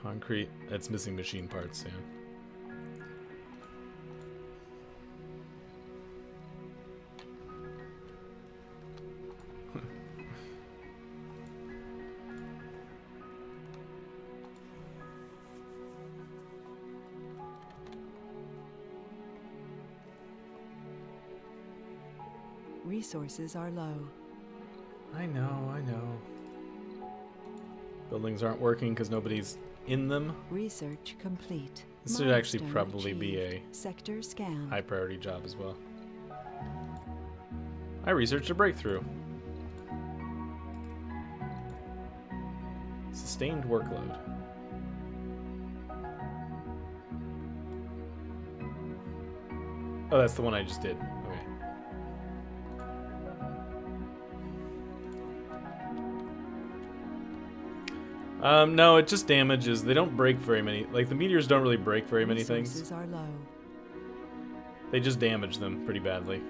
A: Concrete. It's missing machine parts, yeah.
C: Resources are low.
A: I know, I know. Buildings aren't working because nobody's in them.
C: Research complete.
A: This should actually
C: Milestone
A: probably be a
C: achieved. Sector scan.
A: high priority job as well. I researched a breakthrough. Sustained workload. Oh, that's the one I just did. Okay. No, it just damages. They don't break very many. Like, the meteors don't really break very many things.
C: Resources are low.
A: They just damage them pretty badly.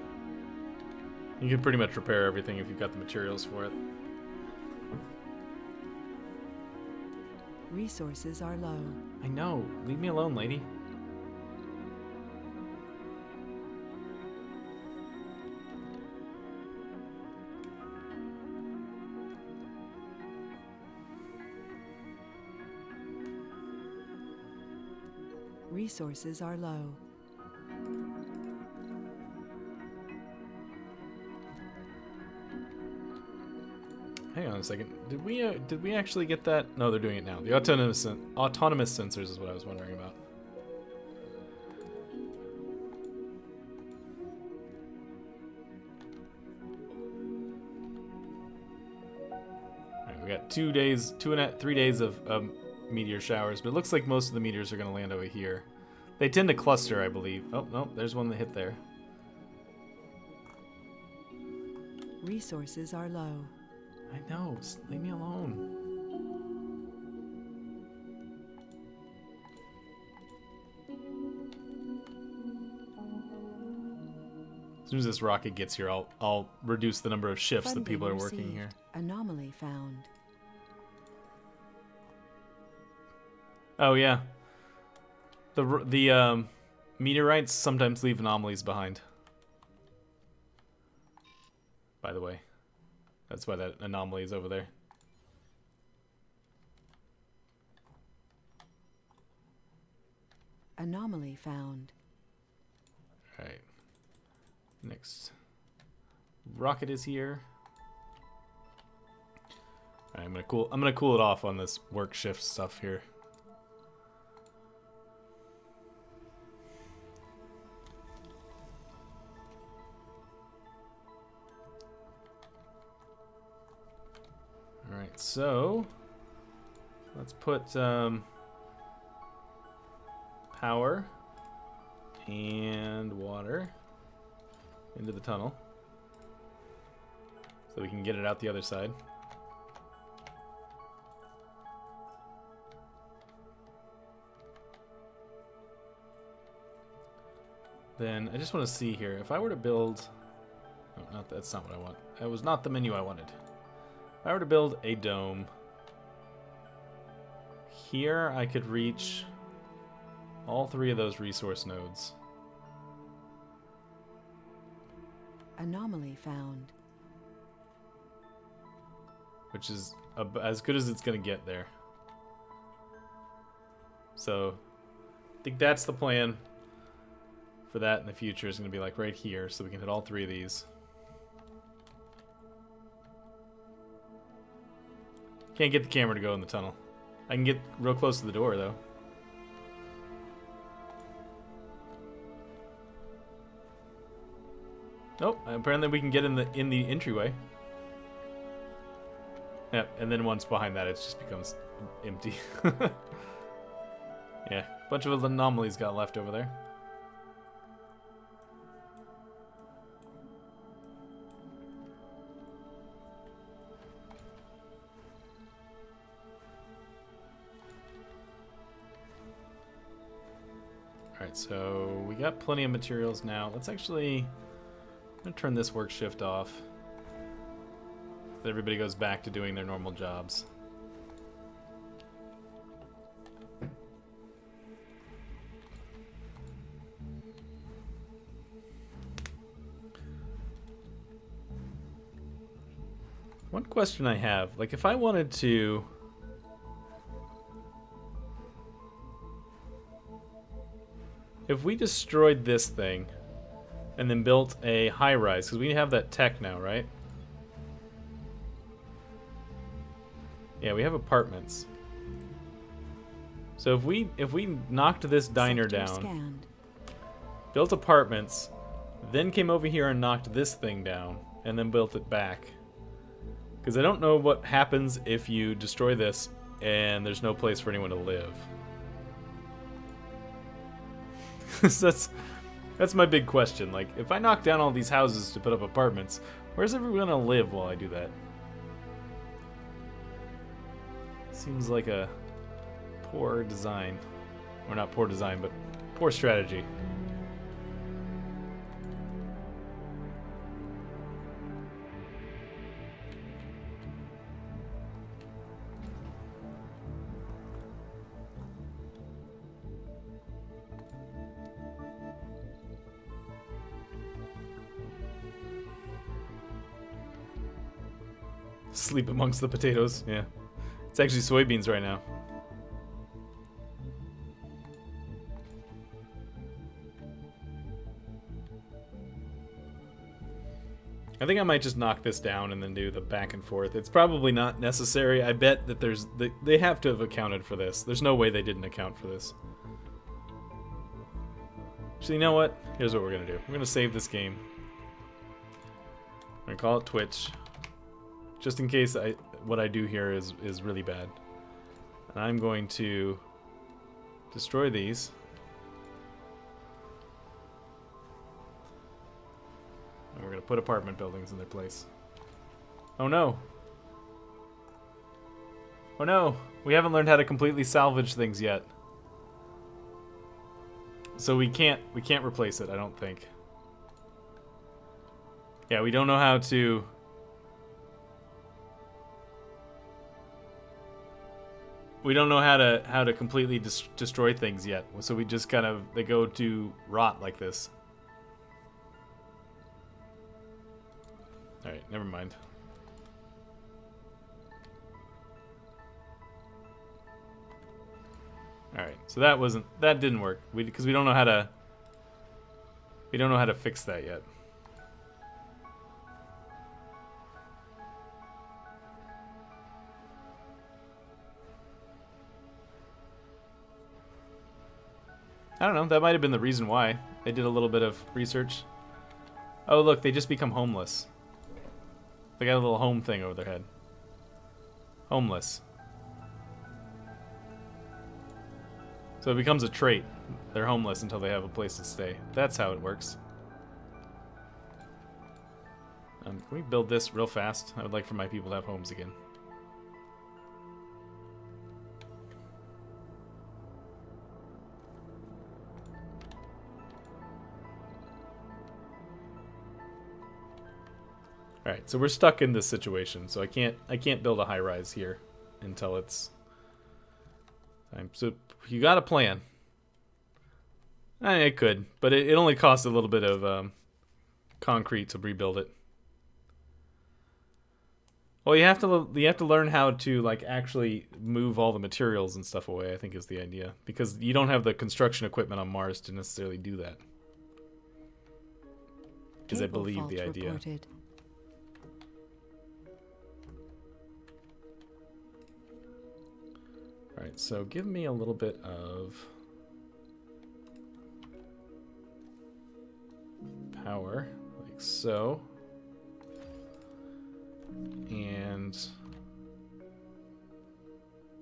A: You can pretty much repair everything if you've got the materials for it.
C: Resources are low.
A: I know. Leave me alone, lady.
C: Resources are low.
A: Hang on a second. Did we actually get that? No, they're doing it now. The autonomous sensors is what I was wondering about. Alright, we got 3 days of meteor showers, but it looks like most of the meteors are going to land over here. They tend to cluster, I believe. Oh, no, there's one that hit there.
C: Resources are low.
A: I know, just leave me alone. As soon as this rocket gets here, I'll reduce the number of shifts that people are working
C: received.
A: here.
C: Anomaly found.
A: Oh yeah. The meteorites sometimes leave anomalies behind. By the way, that's why that anomaly is over there.
C: Anomaly found.
A: All right. Next rocket is here. All right, I'm gonna cool it off on this work shift stuff here. Alright, so let's put power and water into the tunnel so we can get it out the other side. Then I just want to see here, if I were to build, oh, that's not what I want. That was not the menu I wanted. If I were to build a dome, here I could reach all 3 of those resource nodes.
C: Anomaly found.
A: Which is as good as it's going to get there. So, I think that's the plan for that in the future, is going to be like right here, so we can hit all 3 of these. Can't get the camera to go in the tunnel. I can get real close to the door, though. Nope. Apparently, we can get in the entryway. Yep. And then once behind that, it just becomes empty. Yeah. A bunch of anomalies got left over there. Alright, so we got plenty of materials now. Let's actually... I'm going to turn this work shift off. So everybody goes back to doing their normal jobs. One question I have, like if I wanted to... If we destroyed this thing and then built a high-rise, because we have that tech now, right? Yeah, we have apartments. So if we knocked this diner
C: Sector
A: down,
C: scanned.
A: built apartments, then came over here and knocked this thing down, and then built it back. Because I don't know what happens if you destroy this and there's no place for anyone to live. So that's my big question. Like, if I knock down all these houses to put up apartments, where's everyone gonna live while I do that? Seems like a poor design. Or not poor design, but poor strategy. Sleep amongst the potatoes, yeah. It's actually soybeans right now. I think I might just knock this down and then do the back and forth. It's probably not necessary. I bet that they have to have accounted for this. There's no way they didn't account for this. So you know what? Here's what we're gonna do. We're gonna save this game. I'm gonna call it Twitch. Just in case what I do here is really bad. And I'm going to destroy these. And we're going to put apartment buildings in their place. Oh no! Oh no! We haven't learned how to completely salvage things yet. So we can't replace it, I don't think. Yeah, we don't know how to... We don't know how to completely destroy things yet, so we just kind of, they go to rot like this. Alright, never mind. Alright, so that didn't work. Because we don't know how to fix that yet. I don't know, that might have been the reason why. They did a little bit of research. Oh look, they just become homeless. They got a little home thing over their head. Homeless. So it becomes a trait. They're homeless until they have a place to stay. That's how it works. Can we build this real fast? I would like for my people to have homes again. Alright, so we're stuck in this situation, so I can't build a high rise here until it's time. So you got a plan. I could, but it only costs a little bit of concrete to rebuild it. Well, you have to learn how to like actually move all the materials and stuff away, I think is the idea, because you don't have the construction equipment on Mars to necessarily do that. Is I believe the idea. Reported. Alright, so give me a little bit of power, like so. And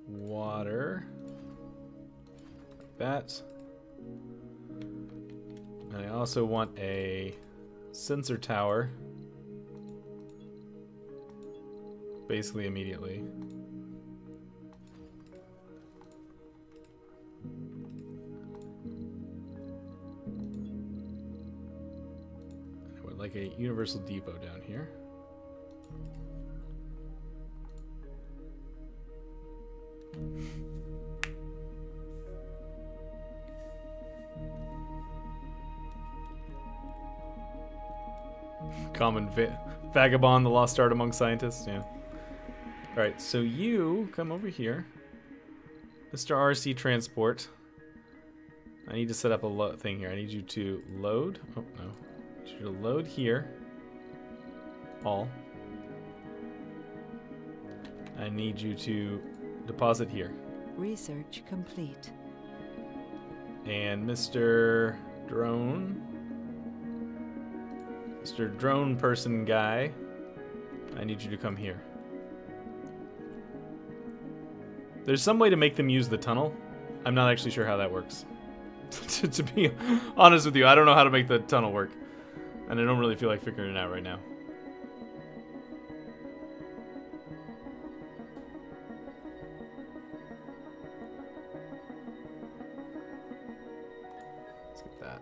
A: water, like that. And I also want a sensor tower, basically immediately. Like a universal depot down here. Common vagabond, the lost art among scientists. Yeah. All right, so you come over here, Mr. RC Transport. I need to set up a thing here. I need you to load. Oh no, I need you to load here. All. I need you to deposit here.
C: Research complete.
A: And Mr. Drone person guy, I need you to come here. There's some way to make them use the tunnel. I'm not actually sure how that works. To be honest with you, I don't know how to make the tunnel work. And I don't really feel like figuring it out right now. Let's get that.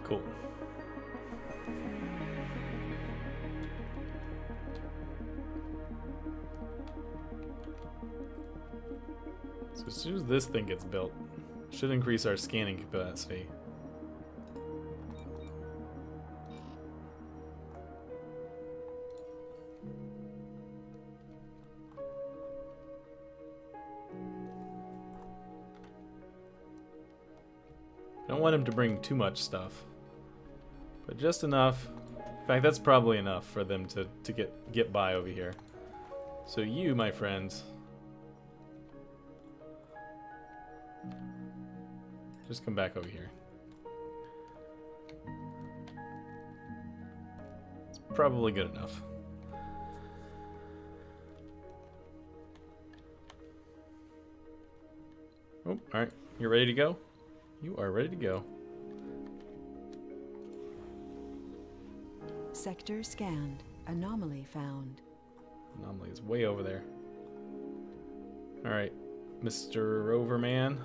A: Cool. So as soon as this thing gets built, it should increase our scanning capacity. I don't want him to bring too much stuff, but just enough. In fact, that's probably enough for them to get by over here. So you, my friends, just come back over here. It's probably good enough. Oh, alright. You're ready to go? You are ready to go.
C: Sector scanned. Anomaly found.
A: Anomaly is way over there. Alright, Mr. Roverman.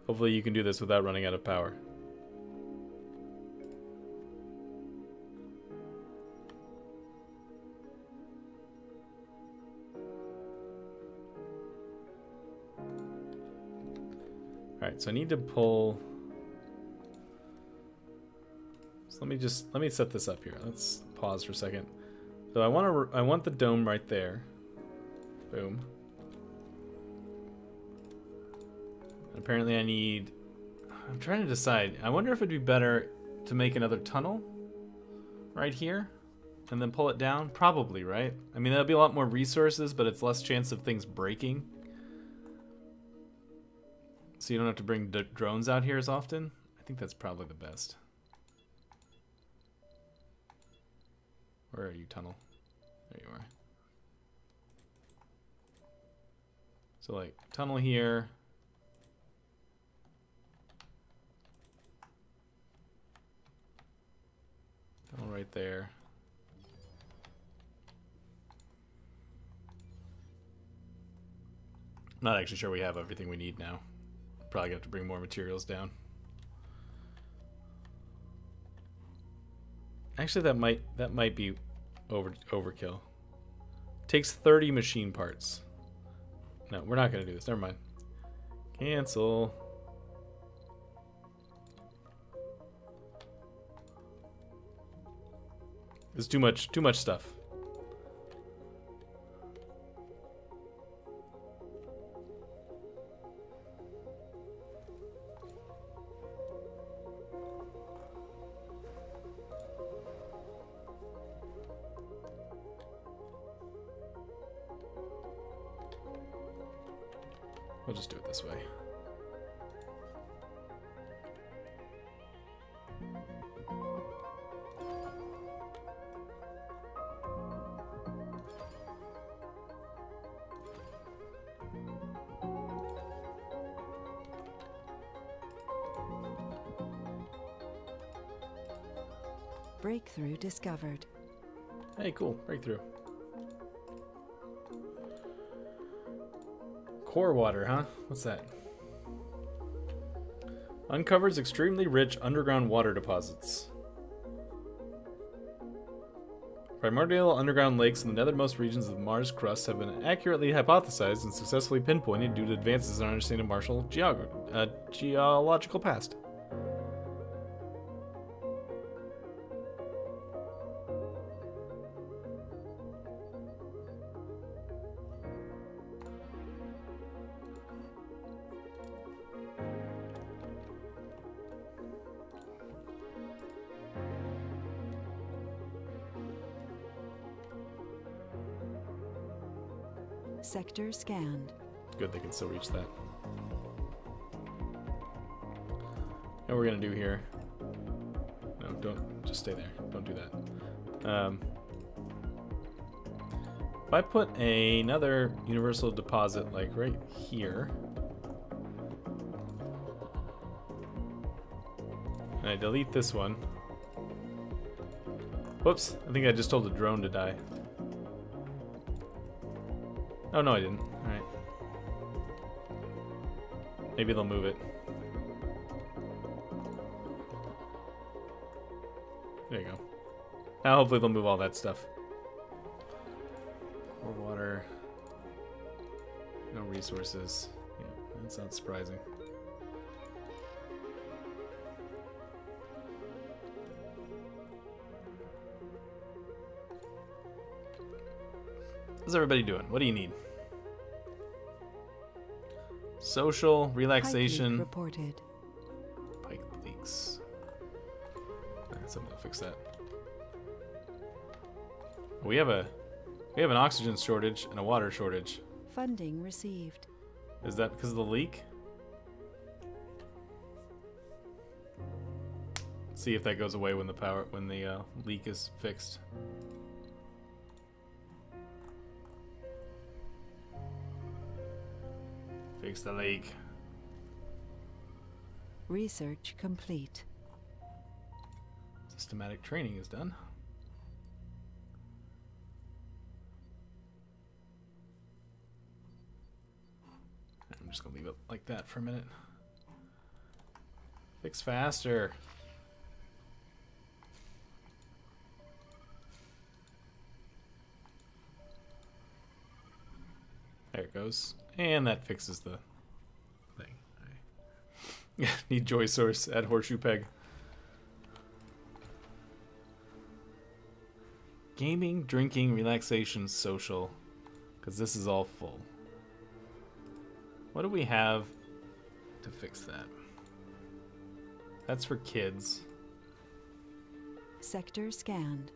A: Hopefully you can do this without running out of power. Alright, so I need to pull... So let me set this up here. Let's pause for a second. So I want the dome right there. Boom. And apparently I'm trying to decide. I wonder if it'd be better to make another tunnel right here and then pull it down. Probably, right? I mean, that'll be a lot more resources, but it's less chance of things breaking. So you don't have to bring drones out here as often. I think that's probably the best. Where are you, tunnel? There you are. So like, tunnel here. Tunnel right there. I'm not actually sure we have everything we need now. Probably have to bring more materials down. Actually, that might be overkill. Takes 30 machine parts. No, we're not gonna do this. Never mind. Cancel. There's too much stuff. We'll just do it this way.
C: Breakthrough discovered.
A: Hey, cool. Breakthrough. Core water, huh? What's that? Uncovers extremely rich underground water deposits. Primordial underground lakes in the nethermost regions of Mars' crust have been accurately hypothesized and successfully pinpointed due to advances in our understanding of Martial geological past.
C: Sector scanned.
A: Good, they can still reach that. What we're gonna do here? No, don't. Just stay there. Don't do that. If I put another universal deposit like right here, and I delete this one. Whoops! I think I just told the drone to die. Oh, no, I didn't. Alright. Maybe they'll move it. There you go. Now hopefully they'll move all that stuff. Core water. No resources. Yeah, that's not surprising. How's everybody doing? What do you need? Social, relaxation.
C: Pike leak reported.
A: Pike leaks. Alright, something to fix that. We have an oxygen shortage and a water shortage.
C: Funding received.
A: Is that because of the leak? Let's see if that goes away when the leak is fixed. Fix the leak.
C: Research complete.
A: Systematic training is done. I'm just gonna leave it like that for a minute. Fix faster. There it goes. And that fixes the thing. Right. Need joy source. Add horseshoe peg. Gaming, drinking, relaxation, social. Because this is all full. What do we have to fix that? That's for kids.
C: Sector scanned.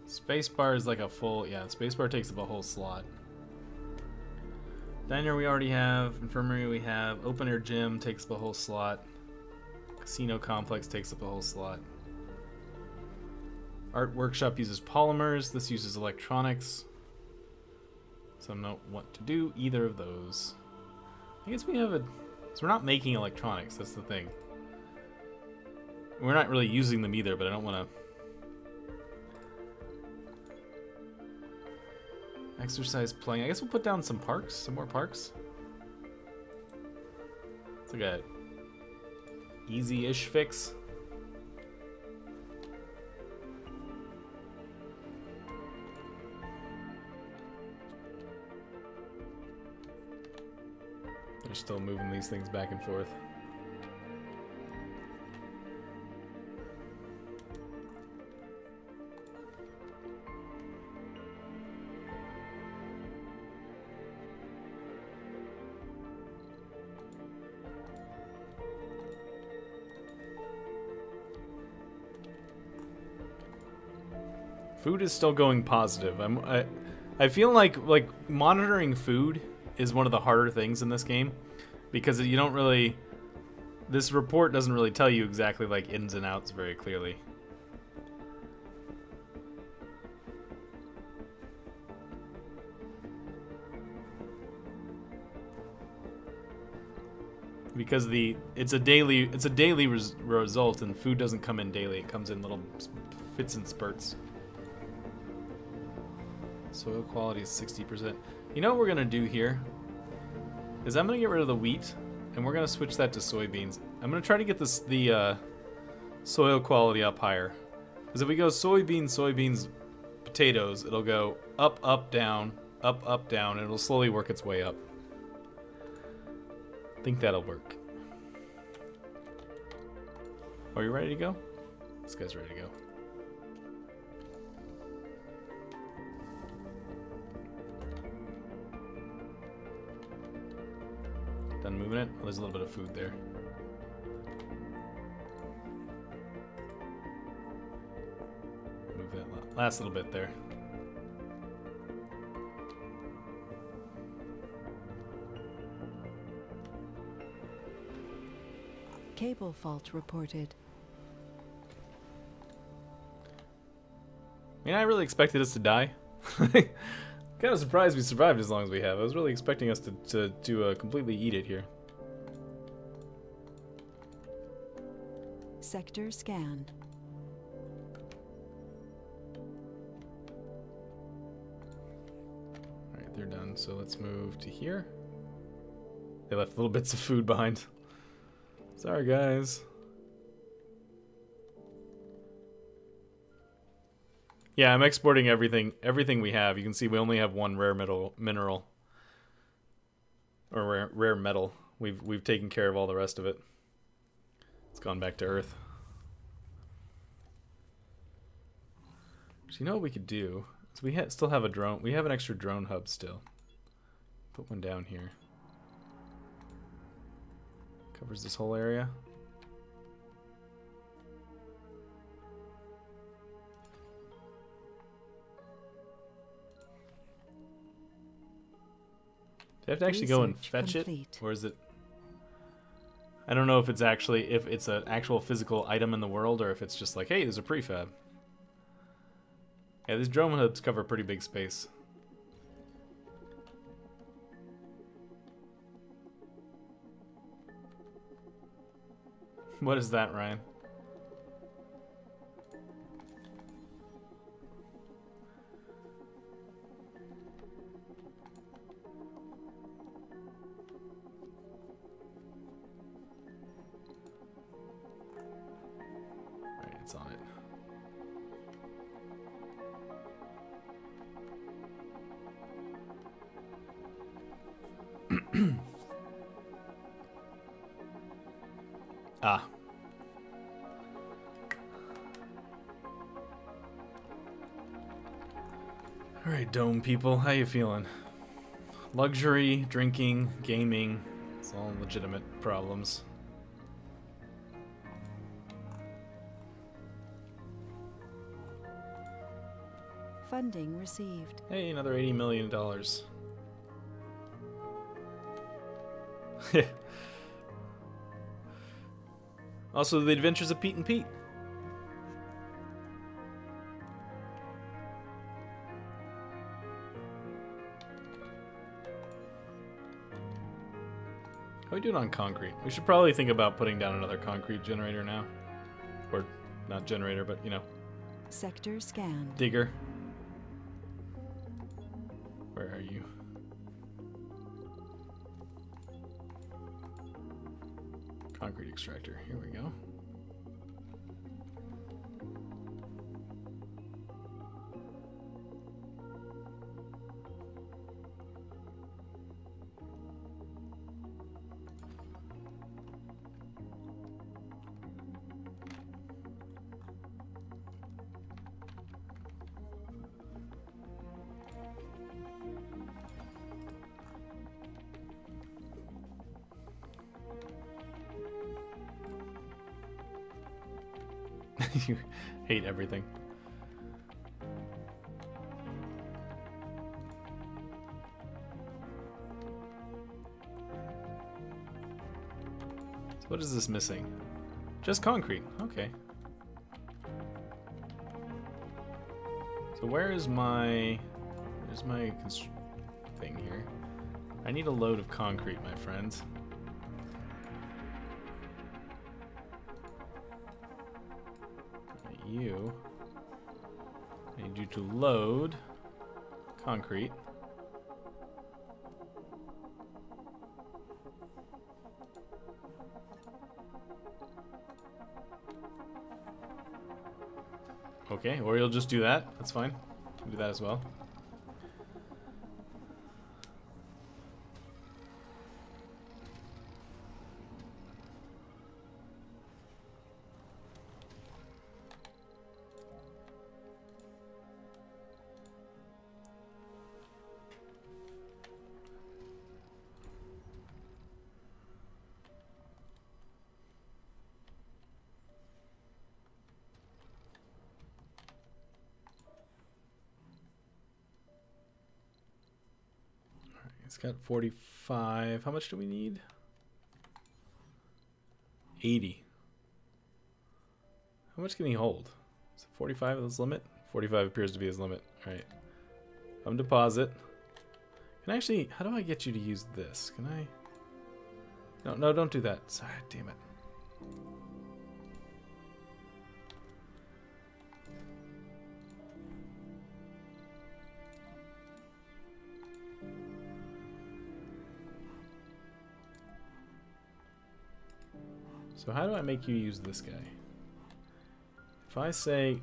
A: Spacebar is like a full, yeah, spacebar takes up a whole slot. Diner we already have, infirmary we have, open air gym takes up a whole slot. Casino complex takes up a whole slot. Art workshop uses polymers, this uses electronics. So I don't want to do either of those. I guess we have so we're not making electronics, that's the thing. We're not really using them either, but I don't want to. Exercise, playing. I guess we'll put down some parks, some more parks. It's like a easy-ish fix. They're still moving these things back and forth. Food is still going positive. I feel like monitoring food is one of the harder things in this game because you don't really. This report doesn't really tell you exactly like ins and outs very clearly. because it's a daily result, and food doesn't come in daily. It comes in little fits and spurts. Soil quality is 60%. You know what we're gonna do here is I'm gonna get rid of the wheat, and we're gonna switch that to soybeans. I'm gonna try to get the soil quality up higher, because if we go soybeans, potatoes, it'll go up, down, and it'll slowly work its way up. I think that'll work. Are you ready to go? This guy's ready to go. Done moving it? Oh, there's a little bit of food there. Move that last little bit there.
C: Cable fault reported.
A: I mean, I really expected us to die. Kind of surprised we survived as long as we have. I was really expecting us to completely eat it here.
C: Sector scanned.
A: Alright, they're done. So let's move to here. They left little bits of food behind. Sorry, guys. Yeah, I'm exporting everything we have. You can see we only have one rare mineral. Or rare metal. We've taken care of all the rest of it. It's gone back to Earth. So you know what we could do? So we still have a drone. We have an extra drone hub still. Put one down here. Covers this whole area. Do I have to actually go and fetch it? Or is it... I don't know if it's actually... if it's an actual physical item in the world, or if it's just like, hey, there's a prefab. Yeah, these drone hubs cover a pretty big space. What is that, Ryan? Alright, it's on it. Ah. Alright, Dome people, how you feeling? Luxury, drinking, gaming, it's all legitimate problems.
C: Funding received.
A: Hey, another $80 million. Also, the adventures of Pete and Pete. How are we doing on concrete? We should probably think about putting down another concrete generator now. Or, not generator, but, you know.
C: Sector scanned.
A: Digger. Where are you? Concrete extractor. Here we go. You hate everything. So what is this missing? Just concrete. Okay. So where's my thing here? I need a load of concrete, my friends. you. I need you to load concrete. Okay, or you'll just do that. That's fine. You can do that as well. It's got 45. How much do we need? 80. How much can he hold? Is it 45 his limit? 45 appears to be his limit. Alright. Deposit. Can I actually... How do I get you to use this? Can I... No, no, don't do that. Sorry, damn it. So how do I make you use this guy? If I say...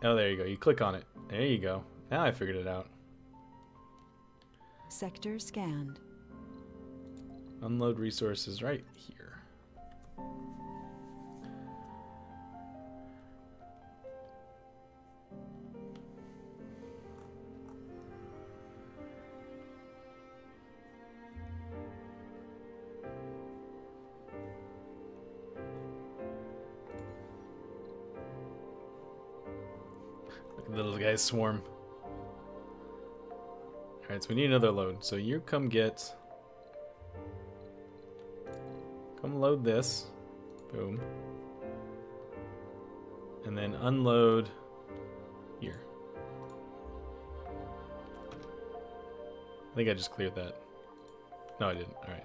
A: Oh, there you go. You click on it. There you go. Now I figured it out.
C: Sector scanned.
A: Unload resources right here. Look at the little guys swarm. Alright, so we need another load. So you come get... Come load this. Boom. And then unload here. I think I just cleared that. No, I didn't. Alright.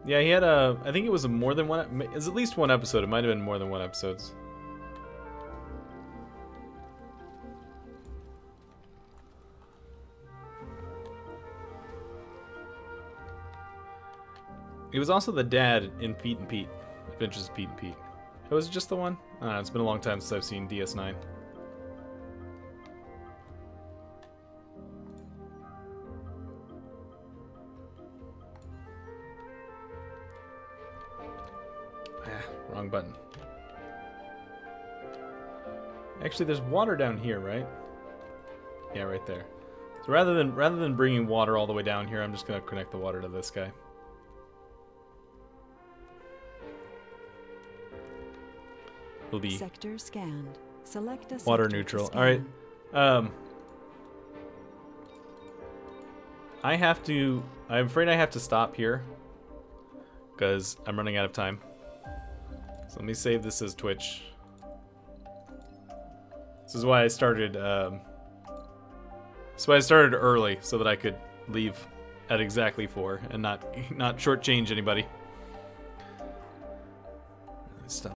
A: Yeah, he had a... I think it was a more than one... It was at least one episode. It might have been more than one episodes. He was also the dad in Pete and Pete. Adventures of Pete and Pete. Oh, was it just the one? I don't know, it's been a long time since I've seen DS9. Wrong button. Actually, there's water down here, right? Yeah, right there. So rather than bringing water all the way down here, I'm just gonna connect the water to this guy. Will be
C: sector scanned. Select a
A: water
C: sector
A: neutral.
C: to
A: All right.
C: scan.
A: I'm afraid I have to stop here because I'm running out of time. So let me save this as Twitch. This is why I started. That's why I started early so that I could leave at exactly 4 and not shortchange anybody. Stop.